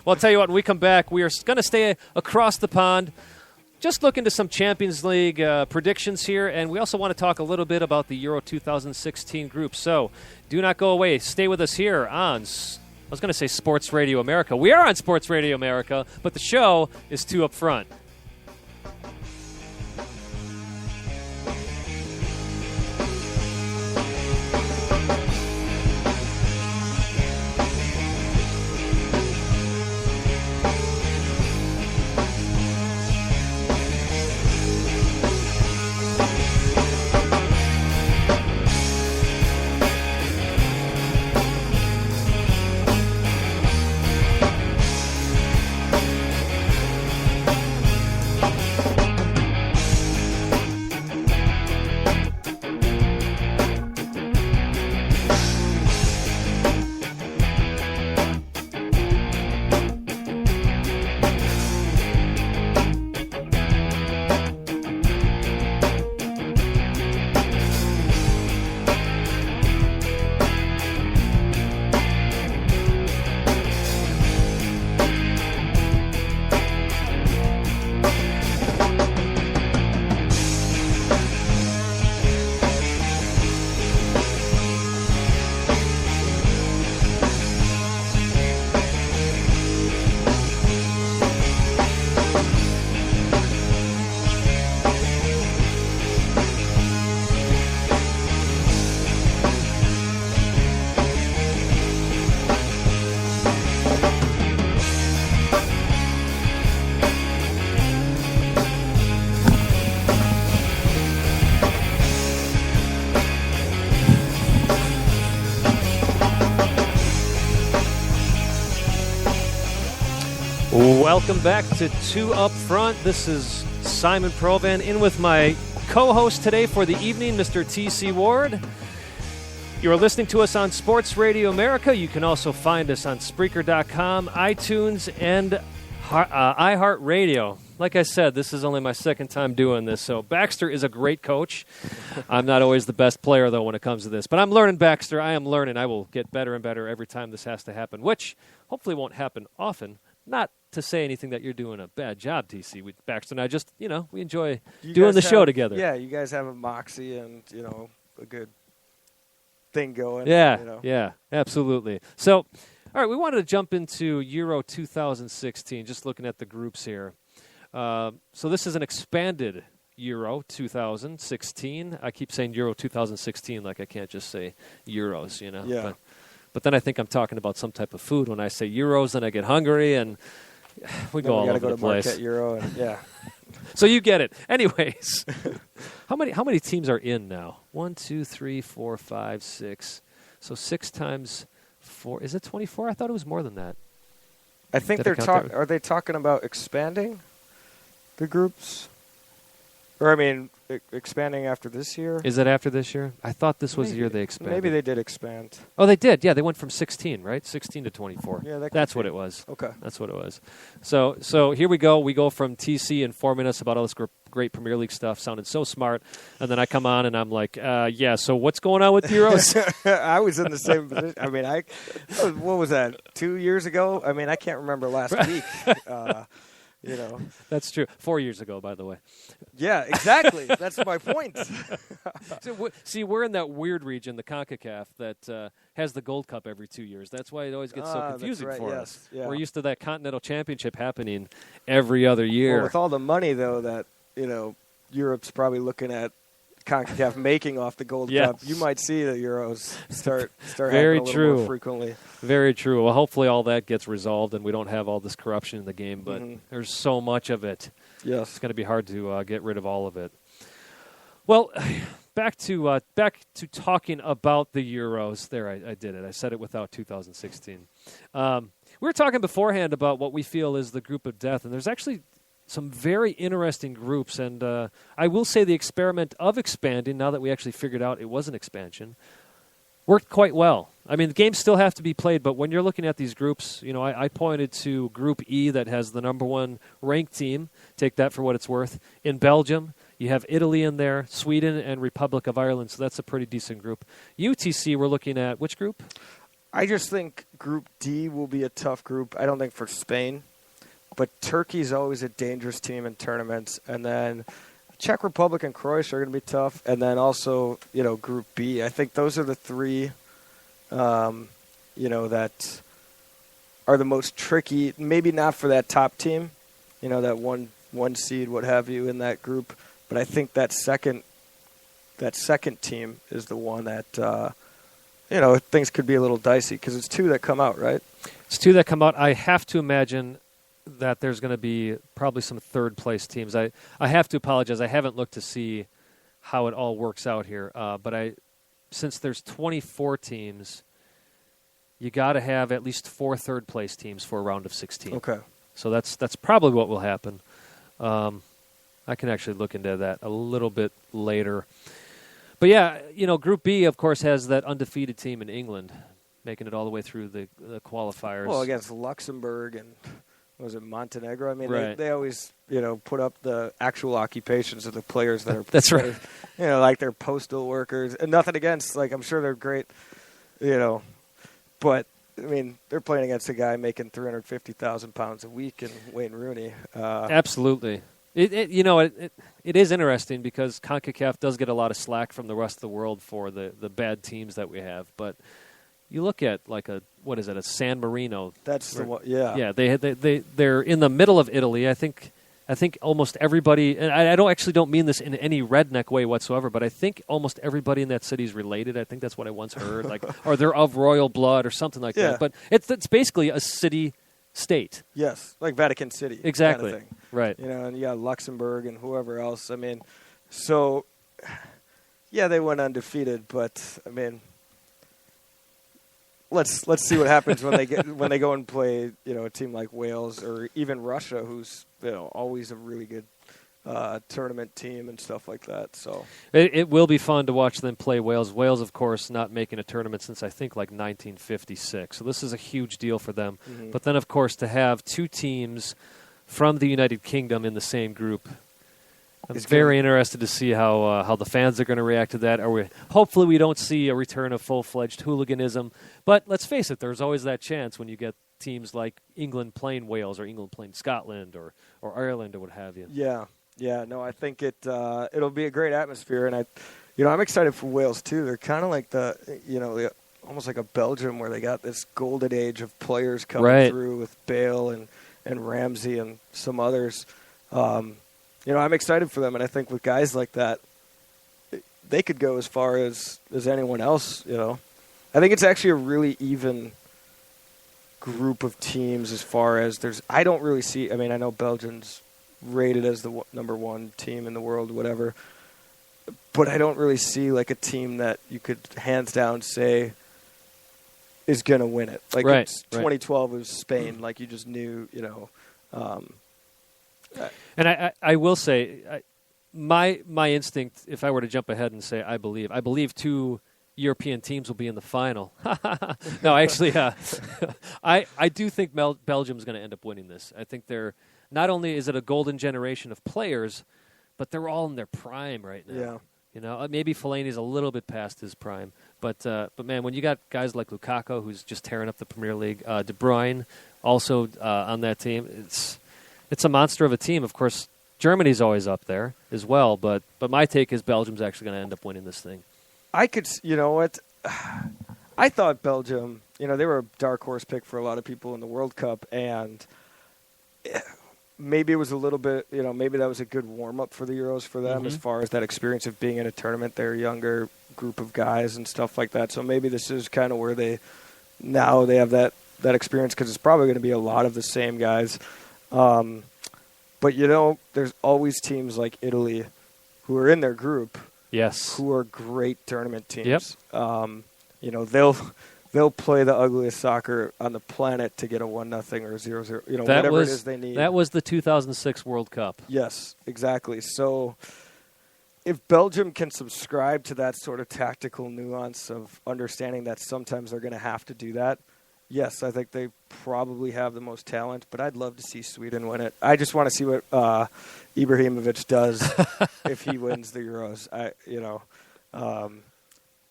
I'll tell you what, when we come back, we are going to stay across the pond, just look into some Champions League predictions here, and we also want to talk a little bit about the Euro 2016 group. So do not go away. Stay with us here on, I was going to say Sports Radio America. We are on Sports Radio America, but the show is 2 Up Front. Welcome back to Two Up Front. This is Simon Provan in with my co-host today for the evening, Mr. T.C. Ward. You're listening to us on Sports Radio America. You can also find us on Spreaker.com, iTunes, and iHeartRadio. Like I said, this is only my second time doing this, so Baxter is a great coach. I'm not always the best player, though, when it comes to this. But I'm learning, Baxter. I am learning. I will get better and better every time this has to happen, which hopefully won't happen often. Not to say anything that you're doing a bad job, TC. Baxter and I just, we enjoy doing the show together. Yeah, you guys have a moxie and, a good thing going. Yeah, absolutely. So, all right, we wanted to jump into Euro 2016, just looking at the groups here. So this is an expanded Euro 2016. I keep saying Euro 2016 like I can't just say Euros, Yeah. But then I think I'm talking about some type of food when I say Euros, and I get hungry, and we go all over the place. Marquette Euro, and yeah. So you get it. Anyways, how many teams are in now? 1, 2, 3, 4, 5, 6. So 6 times 4. Is it 24? I thought it was more than that. I think are they talking about expanding the groups? Or, expanding after this year? Is it after this year? I thought this was the year they expanded. Maybe they did expand. Oh, they did. Yeah, they went from 16, right? 16 to 24. Yeah, that's what it was. Okay. That's what it was. So here we go. We go from TC informing us about all this great Premier League stuff, sounding so smart, and then I come on and I'm like, so what's going on with Euros? I was in the same position. What was that, 2 years ago? I can't remember last week. That's true. 4 years ago, by the way. Yeah, exactly. That's my point. See, we're in that weird region, the CONCACAF, that has the Gold Cup every 2 years. That's why it always gets so confusing for us. Yeah. We're used to that Continental Championship happening every other year. Well, with all the money, though, that Europe's probably looking at CONCACAF making off the Gold Cup, you might see the Euros start Very happening a true. little more frequently. Very true. Well, hopefully all that gets resolved and we don't have all this corruption in the game, but there's so much of it. Yes. It's going to be hard to get rid of all of it. Well, back to talking about the Euros. There, I did it. I said it without 2016. We were talking beforehand about what we feel is the group of death, and there's actually some very interesting groups, and I will say the experiment of expanding, now that we actually figured out it was an expansion, worked quite well. The games still have to be played, but when you're looking at these groups, I pointed to Group E that has the number 1 ranked team. Take that for what it's worth. In Belgium, you have Italy in there, Sweden, and Republic of Ireland, so that's a pretty decent group. UTC, we're looking at which group? I just think Group D will be a tough group. I don't think for Spain. But Turkey's always a dangerous team in tournaments. And then Czech Republic and Croatia are going to be tough. And then also, Group B. I think those are the 3, that are the most tricky. Maybe not for that top team, that one seed, what have you, in that group. But I think that second team is the one that, things could be a little dicey because it's 2 that come out, right? It's 2 that come out. I have to imagine that there's going to be probably some third-place teams. I have to apologize. I haven't looked to see how it all works out here. But since there's 24 teams, you got to have at least 4 third-place teams for a round of 16. Okay. So that's probably what will happen. I can actually look into that a little bit later. But, yeah, Group B, of course, has that undefeated team in England, making it all the way through the qualifiers. Well, against Luxembourg and... Was it Montenegro? Right. They always, put up the actual occupations of the players that are. That's right. Like they're postal workers, and nothing against. I'm sure they're great, but they're playing against a guy making £350,000 a week in Wayne Rooney. Absolutely. It is interesting because CONCACAF does get a lot of slack from the rest of the world for the bad teams that we have, but. You look at a San Marino. That's the one. Yeah. Yeah, they're in the middle of Italy. I think almost everybody, and I don't mean this in any redneck way whatsoever, but I think almost everybody in that city is related. I think that's what I once heard, or they're of royal blood or something like that. But it's basically a city-state. Yes, like Vatican City. Exactly. Kind of thing. Right. And you got Luxembourg and whoever else. So yeah, they went undefeated, but let's see what happens when they go and play, a team like Wales or even Russia, who's always a really good tournament team and stuff like that. So it will be fun to watch them play Wales. Wales, of course, not making a tournament since I think like 1956. So this is a huge deal for them. Mm-hmm. But then, of course, to have two teams from the United Kingdom in the same group, I'm very interested to see how the fans are going to react to that. Hopefully we don't see a return of full-fledged hooliganism. But let's face it, there's always that chance when you get teams like England playing Wales or England playing Scotland or Ireland or what have you. Yeah, no, I think it'll be a great atmosphere, and I'm excited for Wales too. They're kind of like almost like a Belgium where they got this golden age of players coming through with Bale and Ramsey and some others. I'm excited for them, and I think with guys like that, they could go as far as anyone else. I think it's actually a really even group of teams as far as I don't really see. I mean, I know Belgium's rated as the number one team in the world, whatever, but I don't really see like a team that you could hands down say is going to win it. Like 2012 was Spain, like you just knew, And I will say, my instinct, if I were to jump ahead and say I believe two European teams will be in the final. No, actually, I do think Belgium's going to end up winning this. I think they're not only is it a golden generation of players, but they're all in their prime right now. Yeah. Maybe Fellaini's a little bit past his prime, but man, when you got guys like Lukaku, who's just tearing up the Premier League, De Bruyne also on that team, it's a monster of a team. Of course, Germany's always up there as well, but my take is Belgium's actually going to end up winning this thing. I thought Belgium, they were a dark horse pick for a lot of people in the World Cup, and maybe it was a little bit, maybe that was a good warm-up for the Euros for them as far as that experience of being in a tournament. They're a younger group of guys and stuff like that, so maybe this is kind of where they have that experience because it's probably going to be a lot of the same guys. But, there's always teams like Italy who are in their group. Yes. Who are great tournament teams. Yep. They'll play the ugliest soccer on the planet to get a 1-0 or 0-0, whatever it is they need. That was the 2006 World Cup. Yes, exactly. So if Belgium can subscribe to that sort of tactical nuance of understanding that sometimes they're going to have to do that, yes, I think they probably have the most talent, but I'd love to see Sweden win it. I just want to see what Ibrahimovic does if he wins the Euros.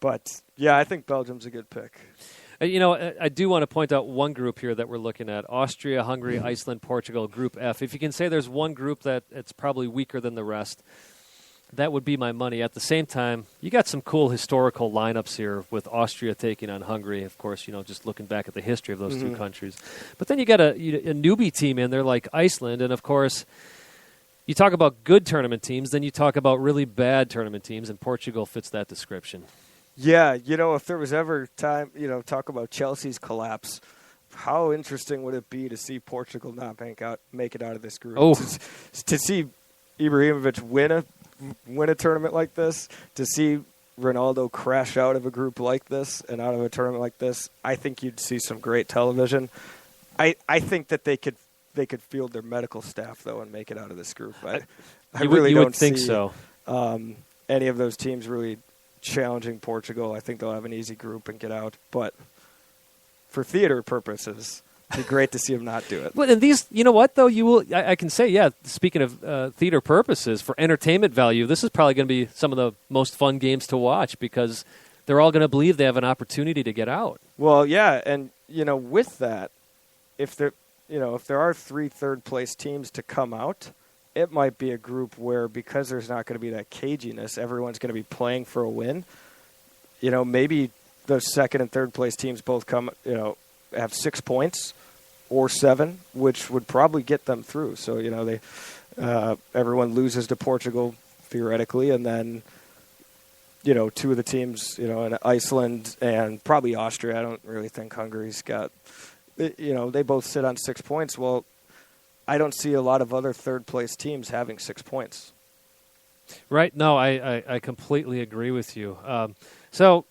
But, yeah, I think Belgium's a good pick. I do want to point out one group here that we're looking at. Austria, Hungary, Iceland, Portugal, Group F. If you can say there's one group that it's probably weaker than the rest, that would be my money. At the same time, you got some cool historical lineups here with Austria taking on Hungary. Of course, just looking back at the history of those two countries. But then you got a newbie team in there like Iceland, and of course, you talk about good tournament teams, then you talk about really bad tournament teams, and Portugal fits that description. Yeah, if there was ever time, talk about Chelsea's collapse, how interesting would it be to see Portugal not make it out of this group? Oh. To see Ibrahimovic win a tournament like this, to see Ronaldo crash out of a group like this and out of a tournament like this, I think you'd see some great television. I think that they could field their medical staff though and make it out of this group. I really don't think see so. Any of those teams really challenging Portugal. I think they'll have an easy group and get out. But for theater purposes, it'd be great to see them not do it. Well, and these, you know what, though? I can say, yeah, speaking of theater purposes, for entertainment value, this is probably going to be some of the most fun games to watch because they're all going to believe they have an opportunity to get out. Well, yeah, and, with that, if there are 3 third-place teams to come out, it might be a group where, because there's not going to be that caginess, everyone's going to be playing for a win. Maybe those second and third place teams both come, have 6 points or 7, which would probably get them through. So, everyone loses to Portugal theoretically, and then, 2 of the teams, in Iceland and probably Austria. I don't really think Hungary's got, they both sit on 6 points. Well, I don't see a lot of other third-place teams having 6 points. Right. No, I completely agree with you. So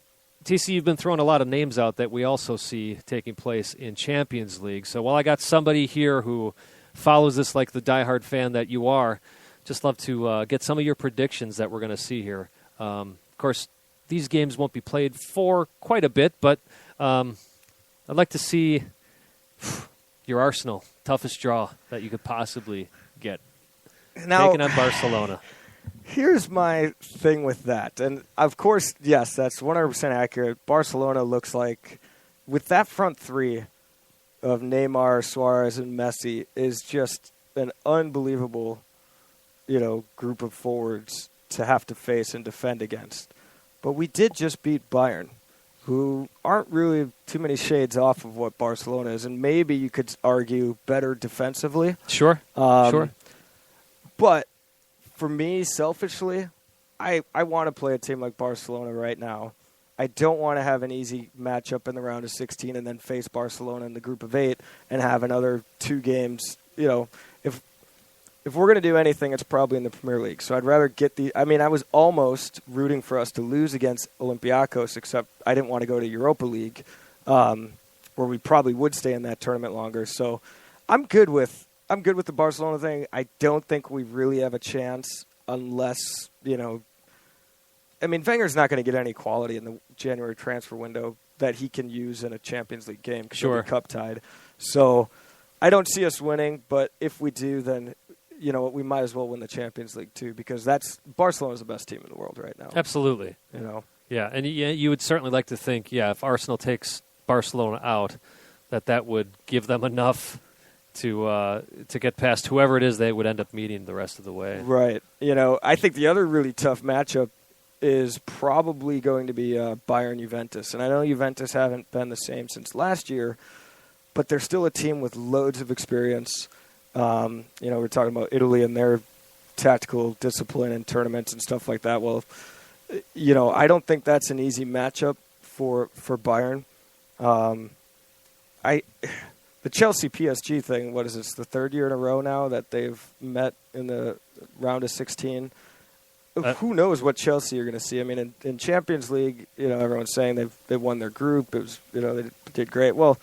TC, you've been throwing a lot of names out that we also see taking place in Champions League. So while I got somebody here who follows this like the diehard fan that you are, just love to get some of your predictions that we're going to see here. Of course, these games won't be played for quite a bit, but I'd like to see your Arsenal, toughest draw that you could possibly get. Now, taking on Barcelona. Here's my thing with that. And, of course, yes, that's 100% accurate. Barcelona looks like, with that front three of Neymar, Suarez, and Messi, is just an unbelievable, group of forwards to have to face and defend against. But we did just beat Bayern, who aren't really too many shades off of what Barcelona is. And maybe you could argue better defensively. Sure. Sure. But for me, selfishly, I want to play a team like Barcelona right now. I don't want to have an easy matchup in the round of 16 and then face Barcelona in the group of 8 and have another 2 games. If we're going to do anything, it's probably in the Premier League. So I'd rather get I was almost rooting for us to lose against Olympiacos, except I didn't want to go to Europa League, where we probably would stay in that tournament longer. So I'm good with the Barcelona thing. I don't think we really have a chance unless, Wenger's not going to get any quality in the January transfer window that he can use in a Champions League game because he'll be cup tied. So I don't see us winning, but if we do, then, we might as well win the Champions League too, because Barcelona's the best team in the world right now. Absolutely. Yeah, and you would certainly like to think, if Arsenal takes Barcelona out, that would give them enough to get past whoever it is they would end up meeting the rest of the way. Right. I think the other really tough matchup is probably going to be Bayern-Juventus. And I know Juventus haven't been the same since last year, but they're still a team with loads of experience. We're talking about Italy and their tactical discipline in tournaments and stuff like that. Well, I don't think that's an easy matchup for Bayern. The Chelsea-PSG thing, what is this, the 3rd year in a row now that they've met in the round of 16? Who knows what Chelsea are going to see? I mean, in Champions League, everyone's saying they won their group. It was, they did great. Well,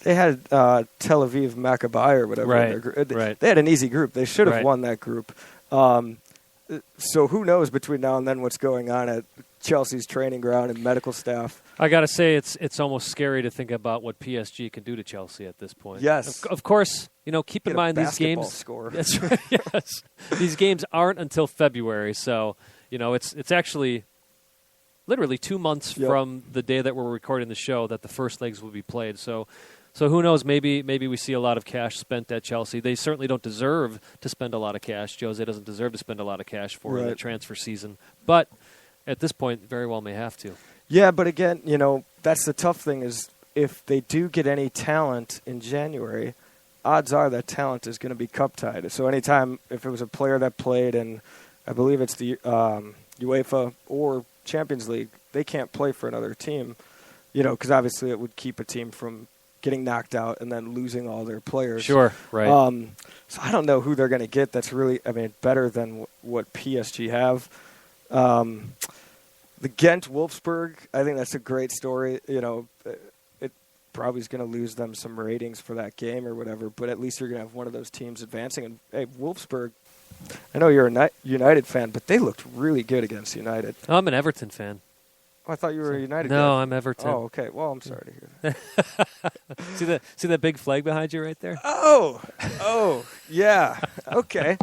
they had Tel Aviv Maccabi or whatever. Right, in their group. Right. They had an easy group. They should have won that group. So who knows between now and then what's going on at Chelsea's training ground and medical staff. I got to say, it's almost scary to think about what PSG can do to Chelsea at this point. Yes. Of course, keep in mind these games. Score. That's right. Yes. These games aren't until February, so it's actually literally 2 months from the day that we're recording the show that the first legs will be played. So who knows? Maybe we see a lot of cash spent at Chelsea. They certainly don't deserve to spend a lot of cash. Jose doesn't deserve to spend a lot of cash for the transfer season, but at this point, very well may have to. Yeah, but again, that's the tough thing is if they do get any talent in January, odds are that talent is going to be cup tied. So anytime, if it was a player that played in, I believe it's the UEFA or Champions League, they can't play for another team, because obviously it would keep a team from getting knocked out and then losing all their players. Sure, right. So I don't know who they're going to get that's really, better than what PSG have. The Ghent-Wolfsburg, I think that's a great story. It probably is going to lose them some ratings for that game or whatever, but at least you're going to have one of those teams advancing. And, hey, Wolfsburg, I know you're a United fan, but they looked really good against United. I'm an Everton fan. Oh, I thought you were a United guy. No, I'm Everton. Oh, okay. Well, I'm sorry to hear that. See that big flag behind you right there? Oh, yeah. Okay.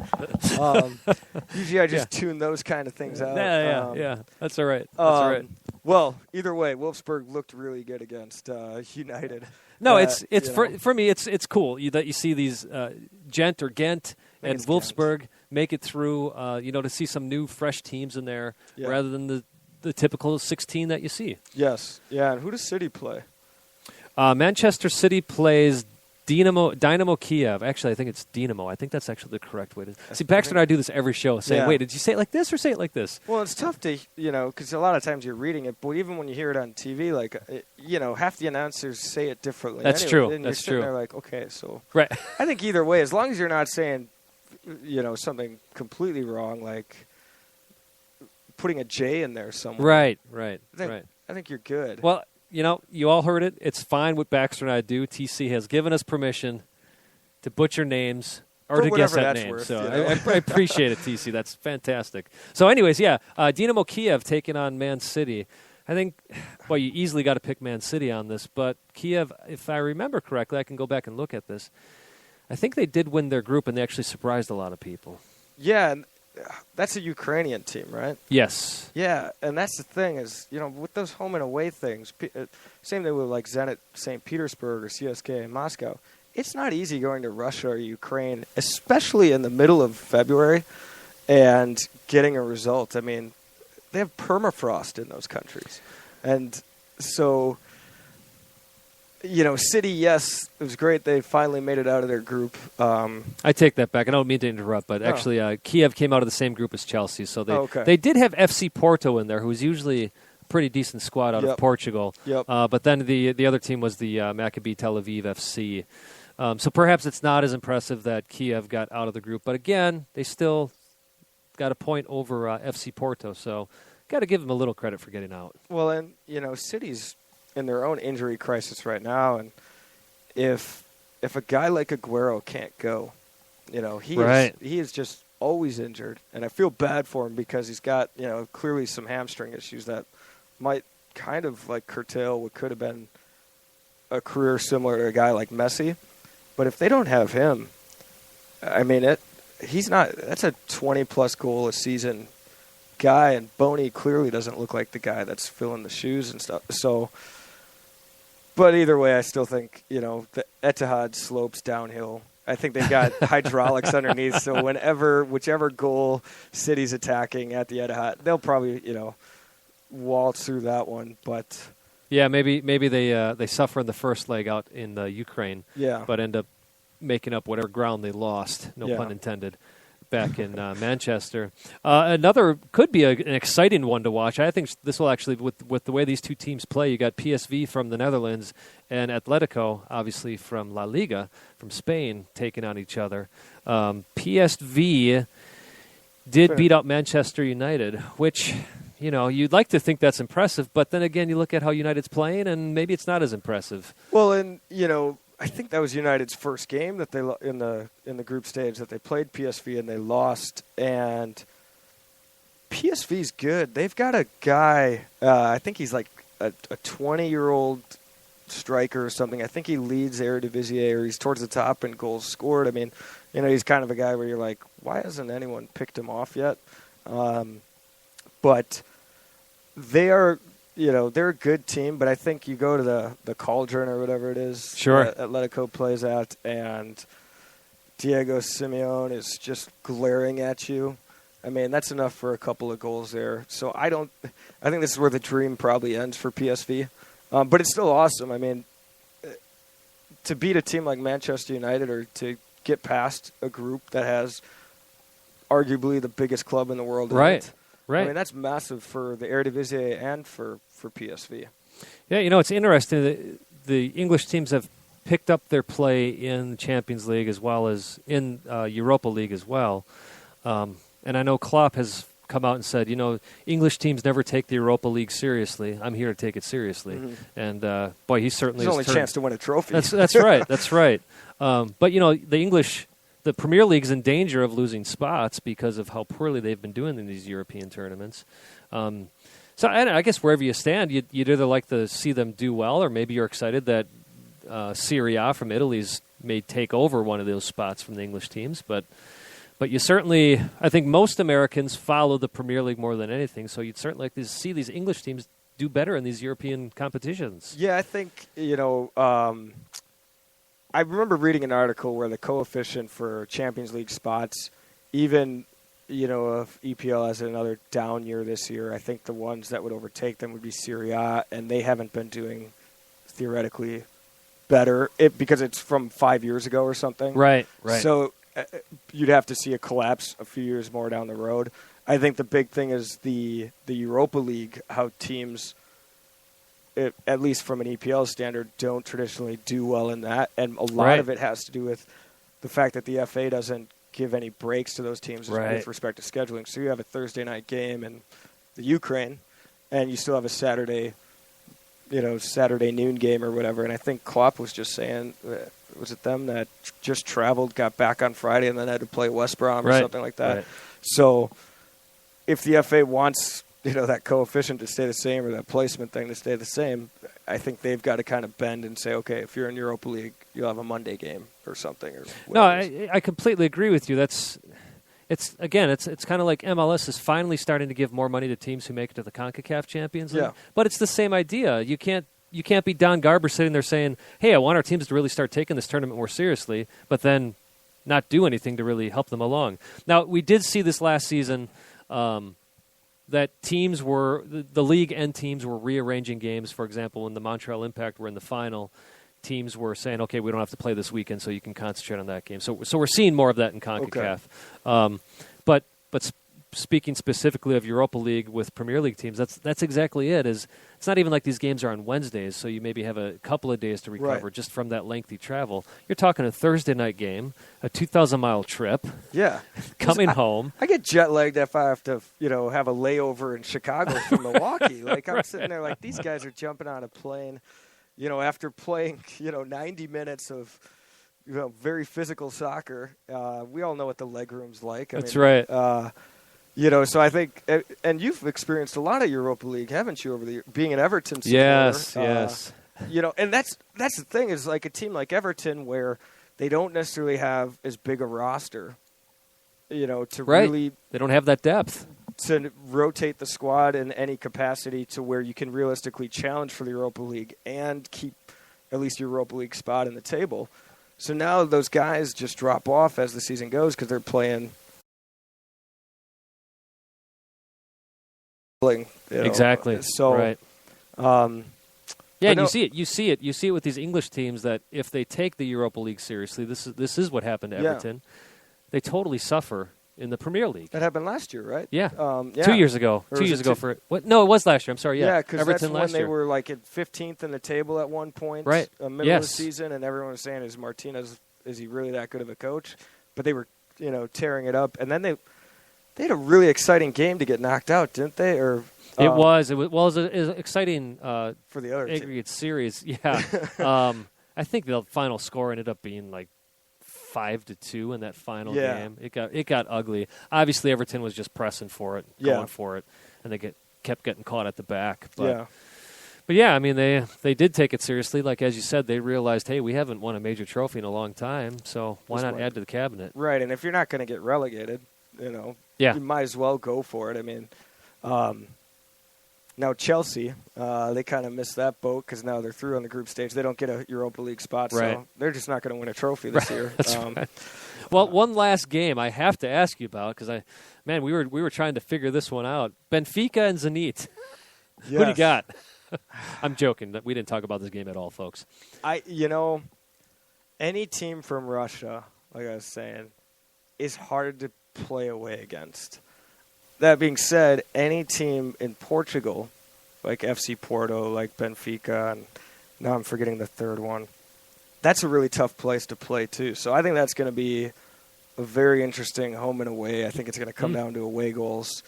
Usually I just tune those kind of things out. Yeah. That's all right. That's all right. Well, either way, Wolfsburg looked really good against United. No, it's for me. It's cool that you see these Ghent and Wolfsburg make it through. To see some new, fresh teams in there rather than the typical 16 that you see. Yes. Yeah. And who does City play? Manchester City plays Dynamo Kiev. Actually, I think it's Dynamo. I think that's actually the correct way to see. Baxter and I do this every show, saying, "Wait, did you say it like this or say it like this?" Well, it's tough to because a lot of times you're reading it, but even when you hear it on TV, half the announcers say it differently. That's anyway, true. And That's you're true. They're like, okay, so right. I think either way, as long as you're not saying, something completely wrong, like putting a J in there somewhere. Right. I I think you're good. Well, you all heard it. It's fine what Baxter and I do. TC has given us permission to butcher names or to guess at names. Worth, so I appreciate it, TC. That's fantastic. So anyways, Dynamo Kiev taking on Man City. I think, well, you easily got to pick Man City on this, but Kiev, if I remember correctly, I can go back and look at this. I think they did win their group, and they actually surprised a lot of people. Yeah, and that's a Ukrainian team, right? Yes. Yeah, and that's the thing is, with those home and away things, same thing with like Zenit St. Petersburg or CSKA in Moscow. It's not easy going to Russia or Ukraine, especially in the middle of February, and getting a result. I mean, they have permafrost in those countries. And so, City, yes, it was great. They finally made it out of their group. I take that back. I don't mean to interrupt, but actually Kiev came out of the same group as Chelsea. So they did have FC Porto in there, who's usually a pretty decent squad out of Portugal. Yep. But then the other team was the Maccabi Tel Aviv FC. So perhaps it's not as impressive that Kiev got out of the group. But again, they still got a point over FC Porto. So got to give them a little credit for getting out. Well, and, City's in their own injury crisis right now. And if a guy like Aguero can't go, he is just always injured. And I feel bad for him because he's got, clearly some hamstring issues that might kind of like curtail what could have been a career similar to a guy like Messi. But if they don't have him, I mean, that's a 20-plus goal a season guy, and Boney clearly doesn't look like the guy that's filling the shoes and stuff. So, but either way, I still think, the Etihad slopes downhill. I think they've got hydraulics underneath, so whichever goal City's attacking at the Etihad, they'll probably, waltz through that one, but... Yeah, maybe they suffer in the first leg out in Ukraine, but end up making up whatever ground they lost, no pun intended, back in Manchester. Another could be an exciting one to watch. I think this will actually, with the way these two teams play, you got PSV from the Netherlands and Atletico, obviously from La Liga, from Spain, taking on each other. PSV did beat out Manchester United, which... you'd like to think that's impressive, but then again, you look at how United's playing, and maybe it's not as impressive. Well, and I think that was United's first game that they in the group stage that they played PSV and they lost. And PSV's good. They've got a guy. I think he's like a 20-year-old striker or something. I think he leads Eredivisie, or he's towards the top in goals scored. I mean, he's kind of a guy where you're like, why hasn't anyone picked him off yet? But they are, they're a good team, but I think you go to the Cauldron or whatever it is that Atletico plays at, and Diego Simeone is just glaring at you. I mean, that's enough for a couple of goals there. So I think this is where the dream probably ends for PSV. But it's still awesome. I mean, to beat a team like Manchester United, or to get past a group that has arguably the biggest club in the world. Right. I mean, that's massive for the Eredivisie and for PSV. Yeah, it's interesting. The English teams have picked up their play in the Champions League as well as in Europa League as well. And I know Klopp has come out and said, English teams never take the Europa League seriously. I'm here to take it seriously. Mm-hmm. And, boy, he certainly has only chance to win a trophy. That's right. That's right. But, the Premier League's in danger of losing spots because of how poorly they've been doing in these European tournaments. So I guess wherever you stand, you'd either like to see them do well, or maybe you're excited that Serie A from Italy's may take over one of those spots from the English teams. But you certainly, I think most Americans follow the Premier League more than anything, so you'd certainly like to see these English teams do better in these European competitions. Yeah, I think, I remember reading an article where the coefficient for Champions League spots, even, if EPL has another down year this year, I think the ones that would overtake them would be Serie A, and they haven't been doing theoretically better because it's from 5 years ago or something. Right. So you'd have to see a collapse a few years more down the road. I think the big thing is the Europa League, how teams, at least from an EPL standard, don't traditionally do well in that. And a lot of it has to do with the fact that the FA doesn't give any breaks to those teams with respect to scheduling. So you have a Thursday night game in the Ukraine, and you still have a Saturday Saturday noon game or whatever. And I think Klopp was just saying, was it them that just traveled, got back on Friday, and then had to play West Brom or something like that? Right. So if the FA wants that coefficient to stay the same or that placement thing to stay the same, I think they've got to kind of bend and say, okay, if you're in Europa League, you'll have a Monday game or something. Or no, I completely agree with you. It's kind of like MLS is finally starting to give more money to teams who make it to the CONCACAF Champions League. Yeah. But it's the same idea. You can't be Don Garber sitting there saying, hey, I want our teams to really start taking this tournament more seriously, but then not do anything to really help them along. Now, we did see this last season that the league and teams were rearranging games. For example, when the Montreal Impact were in the final, teams were saying, okay, we don't have to play this weekend, so you can concentrate on that game. So we're seeing more of that in CONCACAF. Okay. But speaking specifically of Europa League with Premier League teams, that's exactly it. It's not even like these games are on Wednesdays, so you maybe have a couple of days to recover just from that lengthy travel. You're talking a Thursday night game, a 2,000-mile trip. Yeah, coming home. I get jet lagged if I have to, have a layover in Chicago from Milwaukee. Like I'm sitting there, like these guys are jumping on a plane, after playing, 90 minutes of, very physical soccer. We all know what the leg room's like. That's right. So I think, and you've experienced a lot of Europa League, haven't you, over the year, being an Everton supporter? Yes. And that's the thing is like a team like Everton where they don't necessarily have as big a roster, to really. They don't have that depth. To rotate the squad in any capacity to where you can realistically challenge for the Europa League and keep at least your Europa League spot in the table. So now those guys just drop off as the season goes because they're playing. Exactly. So, right. And you see it with these English teams that if they take the Europa League seriously, this is what happened to Everton. They totally suffer in the Premier League. That happened last year, right? Yeah. 2 years ago. Or 2 years ago for what? No, it was last year. I'm sorry. Yeah, because that's when they were like at 15th in the table at one point, right? Middle of the season, and everyone was saying, is he really that good of a coach? But they were, tearing it up, and then they had a really exciting game to get knocked out, didn't they? Or it was an exciting for the other aggregate series. Yeah. I think the final score ended up being like 5-2 in that final game. It got ugly. Obviously, Everton was just pressing for it, going for it, and they kept getting caught at the back. But yeah, I mean they did take it seriously. Like as you said, they realized, hey, we haven't won a major trophy in a long time, so why not add to the cabinet? Right, and if you're not going to get relegated, you might as well go for it. I mean, now Chelsea, they kind of missed that boat because now they're through on the group stage. They don't get a Europa League spot, so they're just not going to win a trophy this year. That's right. Well, one last game I have to ask you about because we were trying to figure this one out. Benfica and Zenit. Yes. Who do you got? I'm joking. We didn't talk about this game at all, folks. Any team from Russia, like I was saying, is hard to play away against. That being said, any team in Portugal, like FC Porto, like Benfica, and now I'm forgetting the third one, that's a really tough place to play too. So I think that's going to be a very interesting home and away. I think it's going to come down to away goals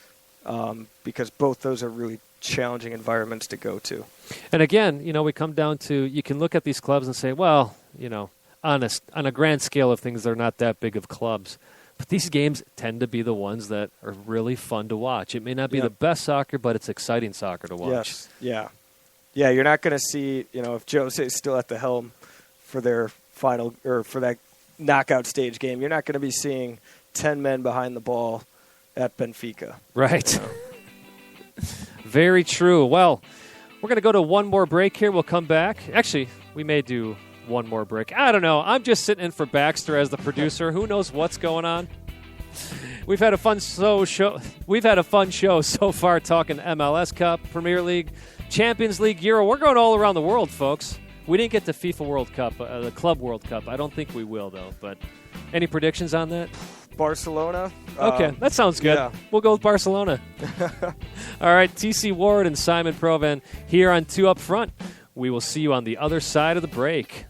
because both those are really challenging environments to go to. And again, we come down to you can look at these clubs and say, well, on a grand scale of things, they're not that big of clubs. But these games tend to be the ones that are really fun to watch. It may not be the best soccer, but it's exciting soccer to watch. Yes, yeah. Yeah, you're not going to see, if Jose is still at the helm for their final or for that knockout stage game, you're not going to be seeing 10 men behind the ball at Benfica. Right. Very true. Well, we're going to go to one more break here. We'll come back. Actually, we may do one more break. I don't know. I'm just sitting in for Baxter as the producer. Who knows what's going on? We've had a fun show. We've had a fun show so far talking MLS Cup, Premier League, Champions League, Euro. We're going all around the world, folks. We didn't get to FIFA World Cup, the Club World Cup. I don't think we will, though. But any predictions on that? Barcelona. Okay, that sounds good. Yeah. We'll go with Barcelona. All right, TC Ward and Simon Provan here on Two Up Front. We will see you on the other side of the break.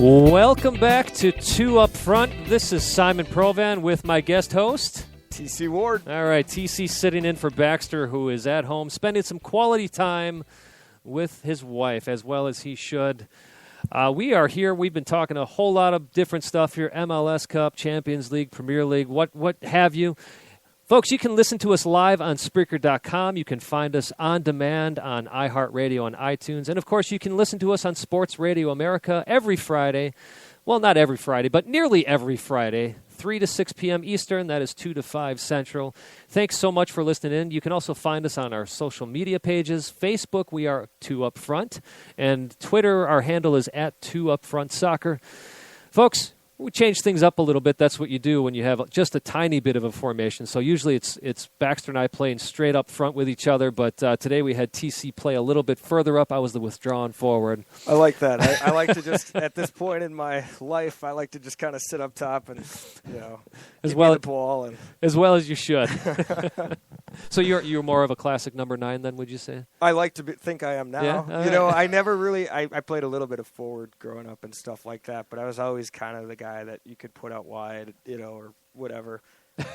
Welcome back to Two Up Front. This is Simon Provan with my guest host, TC Ward. All right, TC sitting in for Baxter, who is at home spending some quality time with his wife, as well as he should. We are here. We've been talking a whole lot of different stuff here, MLS Cup, Champions League, Premier League, what have you. Folks, you can listen to us live on Spreaker.com. You can find us on demand on iHeartRadio and iTunes. And, of course, you can listen to us on Sports Radio America every Friday. Well, not every Friday, but nearly every Friday, 3 to 6 p.m. Eastern. That is 2 to 5 Central. Thanks so much for listening in. You can also find us on our social media pages. Facebook, we are 2 Up Front. And Twitter, our handle is at 2 Up Front Soccer. Folks, we change things up a little bit. That's what you do when you have just a tiny bit of a formation. So usually it's Baxter and I playing straight up front with each other, but today we had TC play a little bit further up. I was the withdrawn forward. I like that. I like to just, at this point in my life, I like to just kind of sit up top and, as well the ball. And as well as you should. So you're more of a classic number 9 then, would you say? I like to think I am now. Yeah? I never really, I played a little bit of forward growing up and stuff like that, but I was always kind of the guy that you could put out wide, or whatever.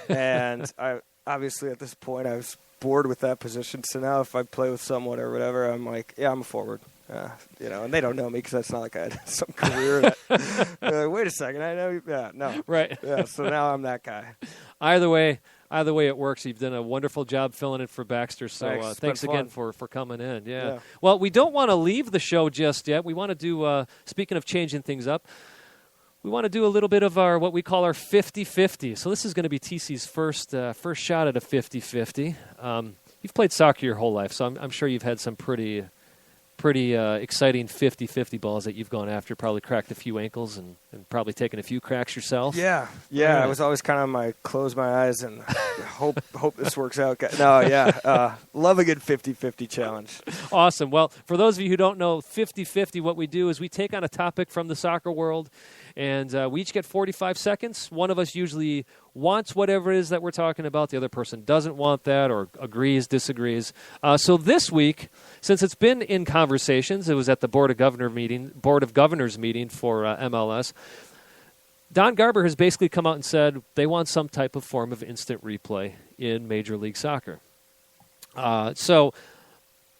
And I obviously at this point I was bored with that position. So now if I play with someone or whatever, I'm like, yeah, I'm a forward. And they don't know me because that's not like I had some career. That, wait a second, I know. Yeah, no. Right. Yeah. So now I'm that guy. Either way it works. You've done a wonderful job filling in for Baxter. So thanks again for coming in. Yeah. Well, we don't want to leave the show just yet. We want to do. Speaking of changing things up. We want to do a little bit of what we call our 50-50. So this is going to be TC's first shot at a 50-50. You've played soccer your whole life, so I'm sure you've had some pretty exciting 50-50 balls that you've gone after. Probably cracked a few ankles and probably taken a few cracks yourself. Yeah. I was always kind of close my eyes and hope this works out. No, yeah. Love a good 50-50 challenge. Awesome. Well, for those of you who don't know 50-50, what we do is we take on a topic from the soccer world, and we each get 45 seconds. One of us usually wants whatever it is that we're talking about. The other person doesn't want that or agrees, disagrees. So this week, since it's been in conversations, it was at the Board of Governors meeting for MLS, Don Garber has basically come out and said they want some type of form of instant replay in Major League Soccer. So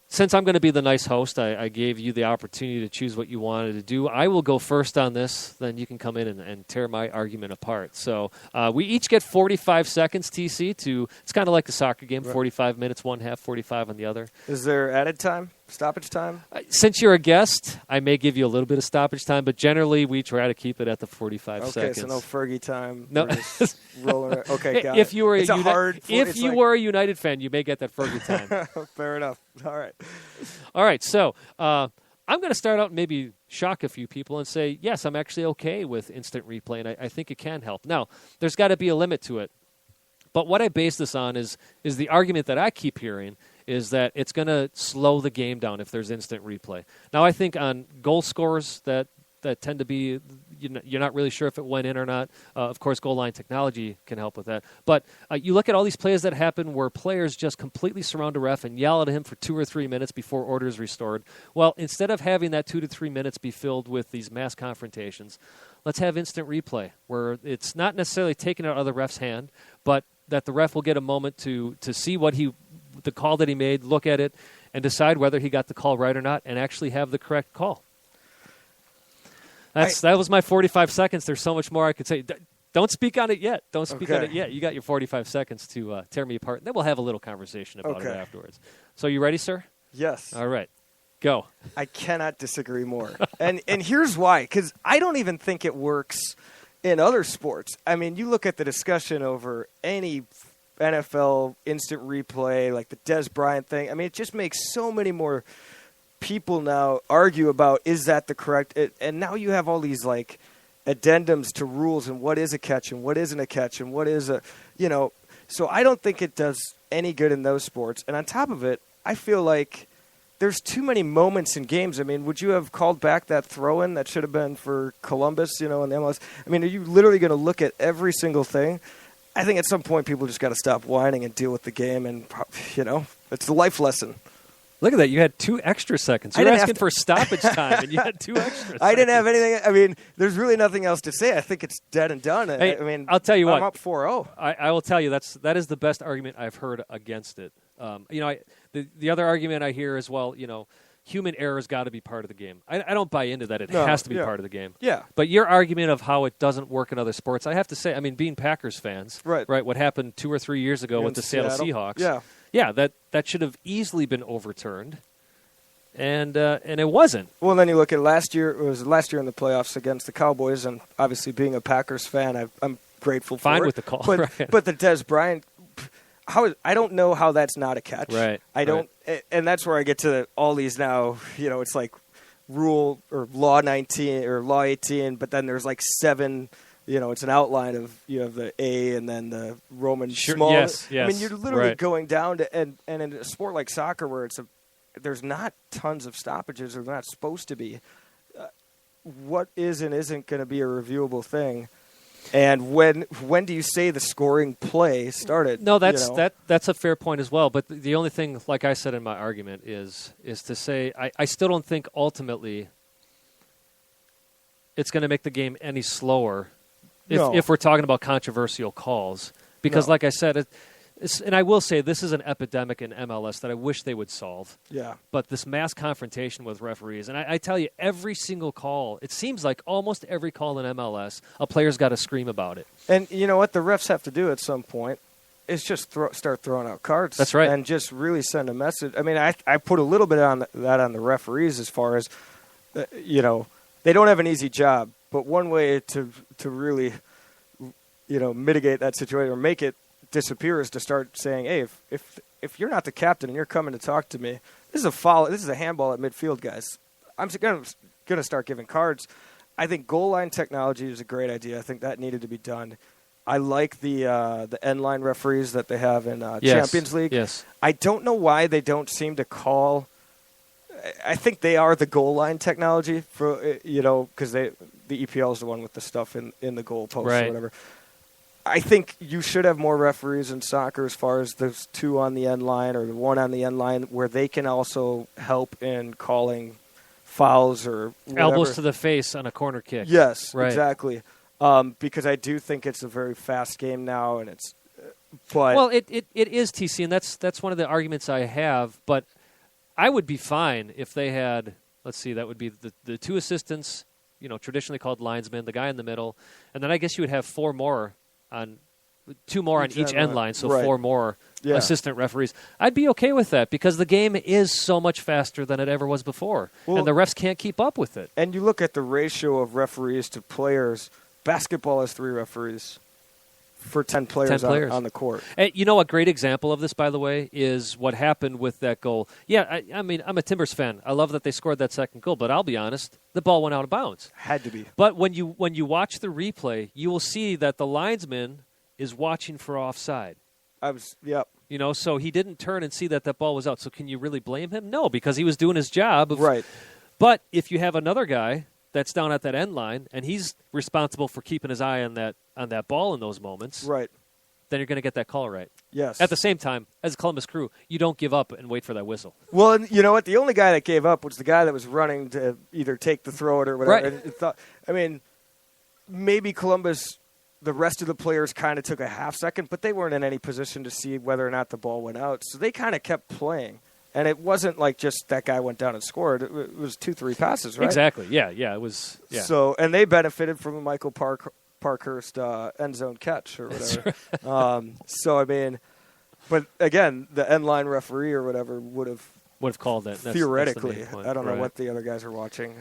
since I'm going to be the nice host, I gave you the opportunity to choose what you wanted to do. I will go first on this, then you can come in and tear my argument apart. So we each get 45 seconds, TC, it's kind of like the soccer game, 45 minutes, one half, 45 on the other. Is there added time? Stoppage time? Since you're a guest, I may give you a little bit of stoppage time, but generally we try to keep it at the 45 seconds. Okay, so no Fergie time. No. Rolling. Okay, got if it. You were If you were a United fan, you may get that Fergie time. Fair enough. All right, so I'm going to start out and maybe shock a few people and say, yes, I'm actually okay with instant replay, and I think it can help. Now, there's got to be a limit to it. But what I base this on is the argument that I keep hearing is that it's going to slow the game down if there's instant replay. Now, I think on goal scorers that tend to be, you're not really sure if it went in or not. Of course, goal line technology can help with that. But you look at all these plays that happen where players just completely surround a ref and yell at him for 2 or 3 minutes before order is restored. Well, instead of having that 2 to 3 minutes be filled with these mass confrontations, let's have instant replay where it's not necessarily taken out of the ref's hand, but that the ref will get a moment to see the call that he made, look at it, and decide whether he got the call right or not, and actually have the correct call. That was my 45 seconds. There's so much more I could say. Don't speak on it yet. Don't speak on it yet. You got your 45 seconds to tear me apart. Then we'll have a little conversation about it afterwards. So you ready, sir? Yes. All right. Go. I cannot disagree more. and here's why. Because I don't even think it works in other sports. I mean, you look at the discussion over any NFL instant replay, like the Des Bryant thing. I mean, it just makes so many more people now argue about, is that the correct? And now you have all these like addendums to rules and what is a catch and what isn't a catch and what is so I don't think it does any good in those sports. And on top of it, I feel like there's too many moments in games. I mean, would you have called back that throw-in that should have been for Columbus, in the MLS? I mean, are you literally going to look at every single thing? I think at some point people just got to stop whining and deal with the game, and, it's the life lesson. Look at that. You had 2 extra seconds. You're asking for stoppage time, and you had 2 extra seconds. I didn't have anything. I mean, there's really nothing else to say. I think it's dead and done. Hey, I mean, I'll tell you what. I'm up 4-0. I will tell you that is the best argument I've heard against it. The other argument I hear is, well, human error's got to be part of the game. I don't buy into that. It has to be part of the game. Yeah. But your argument of how it doesn't work in other sports, I have to say, I mean, being Packers fans, right? What happened 2 or 3 years ago with the Seattle Seahawks? Yeah, that should have easily been overturned. And it wasn't. Well, then you look at last year. It was last year in the playoffs against the Cowboys, and obviously being a Packers fan, I'm grateful for it. Fine with the call, but, right. But the Des Bryant, I don't know how that's not a catch. Right. I don't, and that's where I get to all these now. It's like rule or law 19 or law 18, but then there's like 7. It's an outline of the A and then the Roman small. Yes. I mean, you're literally going down to and in a sport like soccer where there's not tons of stoppages, or not supposed to be. What is and isn't going to be a reviewable thing? And when do you say the scoring play started? No, that's a fair point as well. But the only thing, like I said in my argument, is to say I still don't think ultimately it's going to make the game any slower if we're talking about controversial calls. Because, like I said, and I will say this is an epidemic in MLS that I wish they would solve. Yeah. But this mass confrontation with referees, and I tell you, every single call, it seems like almost every call in MLS, a player's got to scream about it. And you know what the refs have to do at some point is just start throwing out cards. That's right. And just really send a message. I mean, I put a little bit on that on the referees as far as, they don't have an easy job. But one way to really, mitigate that situation or make it disappear is to start saying, hey, if you're not the captain and you're coming to talk to me, this is a foul. This is a handball at midfield, guys. I'm going to start giving cards. I think goal line technology is a great idea. I think that needed to be done. I like the end line referees that they have in Champions League. Yes. I don't know why they don't seem to call. I think they are the goal line technology for because the EPL is the one with the stuff in the goal post or whatever. I think you should have more referees in soccer as far as those 2 on the end line or the 1 on the end line where they can also help in calling fouls or whatever. Elbows to the face on a corner kick. Yes, exactly. Because I do think it's a very fast game now, and it's. But well, it is, TC, and that's one of the arguments I have. But I would be fine if they had. Let's see, that would be the 2 assistants, traditionally called linesmen, the guy in the middle, and then I guess you would have 4 more. 2 more on each end line, so 4 more assistant referees. I'd be okay with that because the game is so much faster than it ever was before, and the refs can't keep up with it. And you look at the ratio of referees to players. Basketball has 3 referees for 10 players. On the court. And a great example of this, by the way, is what happened with that goal. Yeah, I mean, I'm a Timbers fan. I love that they scored that second goal, but I'll be honest, the ball went out of bounds. Had to be. But when you watch the replay, you will see that the linesman is watching for offside. Yep. So he didn't turn and see that ball was out. So can you really blame him? No, because he was doing his job. Right. But if you have another guy that's down at that end line and he's responsible for keeping his eye on that ball in those moments, right, then you're going to get that call right. Yes. At the same time, as a Columbus Crew, you don't give up and wait for that whistle. Well, and you know what? The only guy that gave up was the guy that was running to either take the throw it or whatever. Right. Maybe Columbus, the rest of the players kind of took a half second, but they weren't in any position to see whether or not the ball went out. So they kind of kept playing. And it wasn't like just that guy went down and scored. It was 2-3 passes, right? Exactly. Yeah. It was. Yeah. So, and they benefited from a Michael Parkhurst end zone catch or whatever. Right. But again, the end line referee or whatever would have called that theoretically. That's I don't know what the other guys are watching.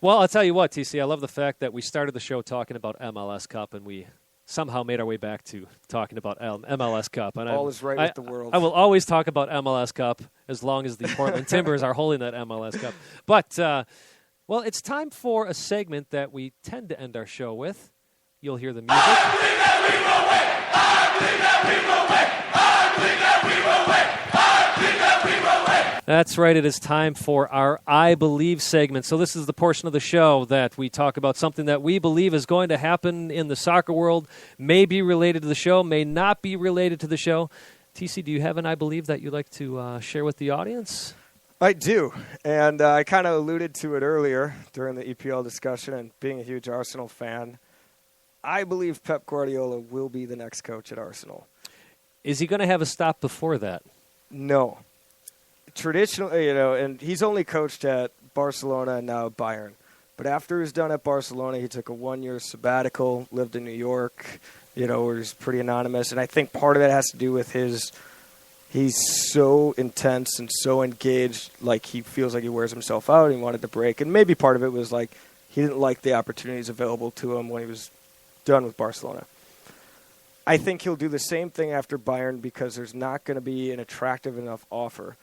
Well, I'll tell you what, TC. I love the fact that we started the show talking about MLS Cup and we somehow made our way back to talking about MLS Cup. And all is right with the world. I will always talk about MLS Cup as long as the Portland Timbers are holding that MLS Cup. But, well, it's time for a segment that we tend to end our show with. You'll hear the music. I think that we will win! I think that we will win! I think that we will win! I think that we will win! That's right. It is time for our I Believe segment. So this is the portion of the show that we talk about something that we believe is going to happen in the soccer world, may be related to the show, may not be related to the show. TC, do you have an I believe that you'd like to share with the audience? I do, and I kind of alluded to it earlier during the EPL discussion, and being a huge Arsenal fan, I believe Pep Guardiola will be the next coach at Arsenal. Is he going to have a stop before that? No. Traditionally, and he's only coached at Barcelona and now Bayern. But after he was done at Barcelona, he took a 1-year sabbatical, lived in New York, where he's pretty anonymous. And I think part of that has to do with he's so intense and so engaged, like he feels like he wears himself out and he wanted to break. And maybe part of it was like he didn't like the opportunities available to him when he was done with Barcelona. I think he'll do the same thing after Bayern because there's not going to be an attractive enough offer.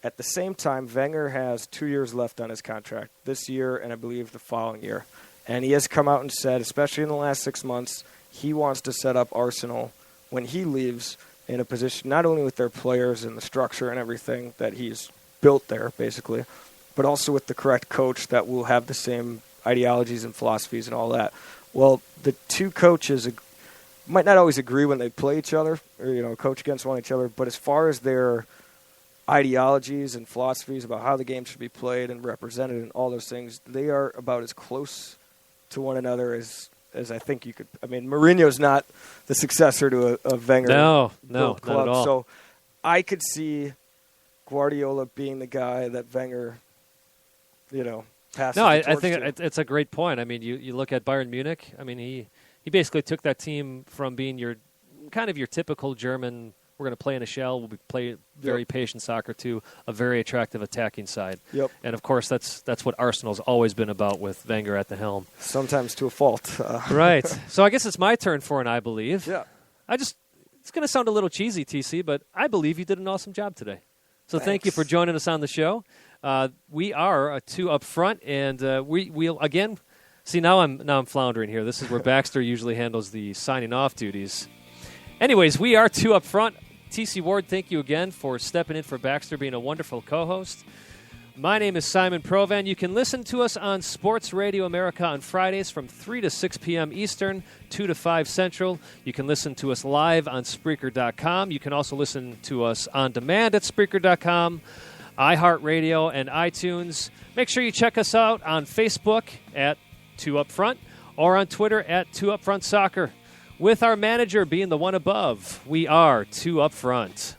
At the same time, Wenger has 2 years left on his contract, this year and I believe the following year. And he has come out and said, especially in the last 6 months, he wants to set up Arsenal when he leaves in a position not only with their players and the structure and everything that he's built there, basically, but also with the correct coach that will have the same ideologies and philosophies and all that. Well, the two coaches might not always agree when they play each other or, coach against one each other, but as far as their ideologies and philosophies about how the game should be played and represented and all those things, they are about as close to one another as I think you could. I mean, Mourinho's not the successor to a Wenger no, club, not at all. So I could see Guardiola being the guy that Wenger, passes. No, I the torch think to. it's a great point. I mean, you look at Bayern Munich. I mean, he basically took that team from being your typical German, we're going to play in a shell, we'll play very patient soccer, to a very attractive attacking side. Yep. And, of course, that's what Arsenal's always been about with Wenger at the helm. Sometimes to a fault. Right. So I guess it's my turn for an I believe. Yeah. It's going to sound a little cheesy, TC, but I believe you did an awesome job today. So Thank you for joining us on the show. We are two up front, and we'll again. See, now I'm floundering here. This is where Baxter usually handles the signing off duties. Anyways, we are two up front. TC Ward, thank you again for stepping in for Baxter, being a wonderful co-host. My name is Simon Provan. You can listen to us on Sports Radio America on Fridays from 3 to 6 p.m. Eastern, 2 to 5 Central. You can listen to us live on Spreaker.com. You can also listen to us on demand at Spreaker.com, iHeartRadio, and iTunes. Make sure you check us out on Facebook at 2 Up Front or on Twitter at 2 Up Front Soccer. With our manager being the one above, we are 2 Up Front.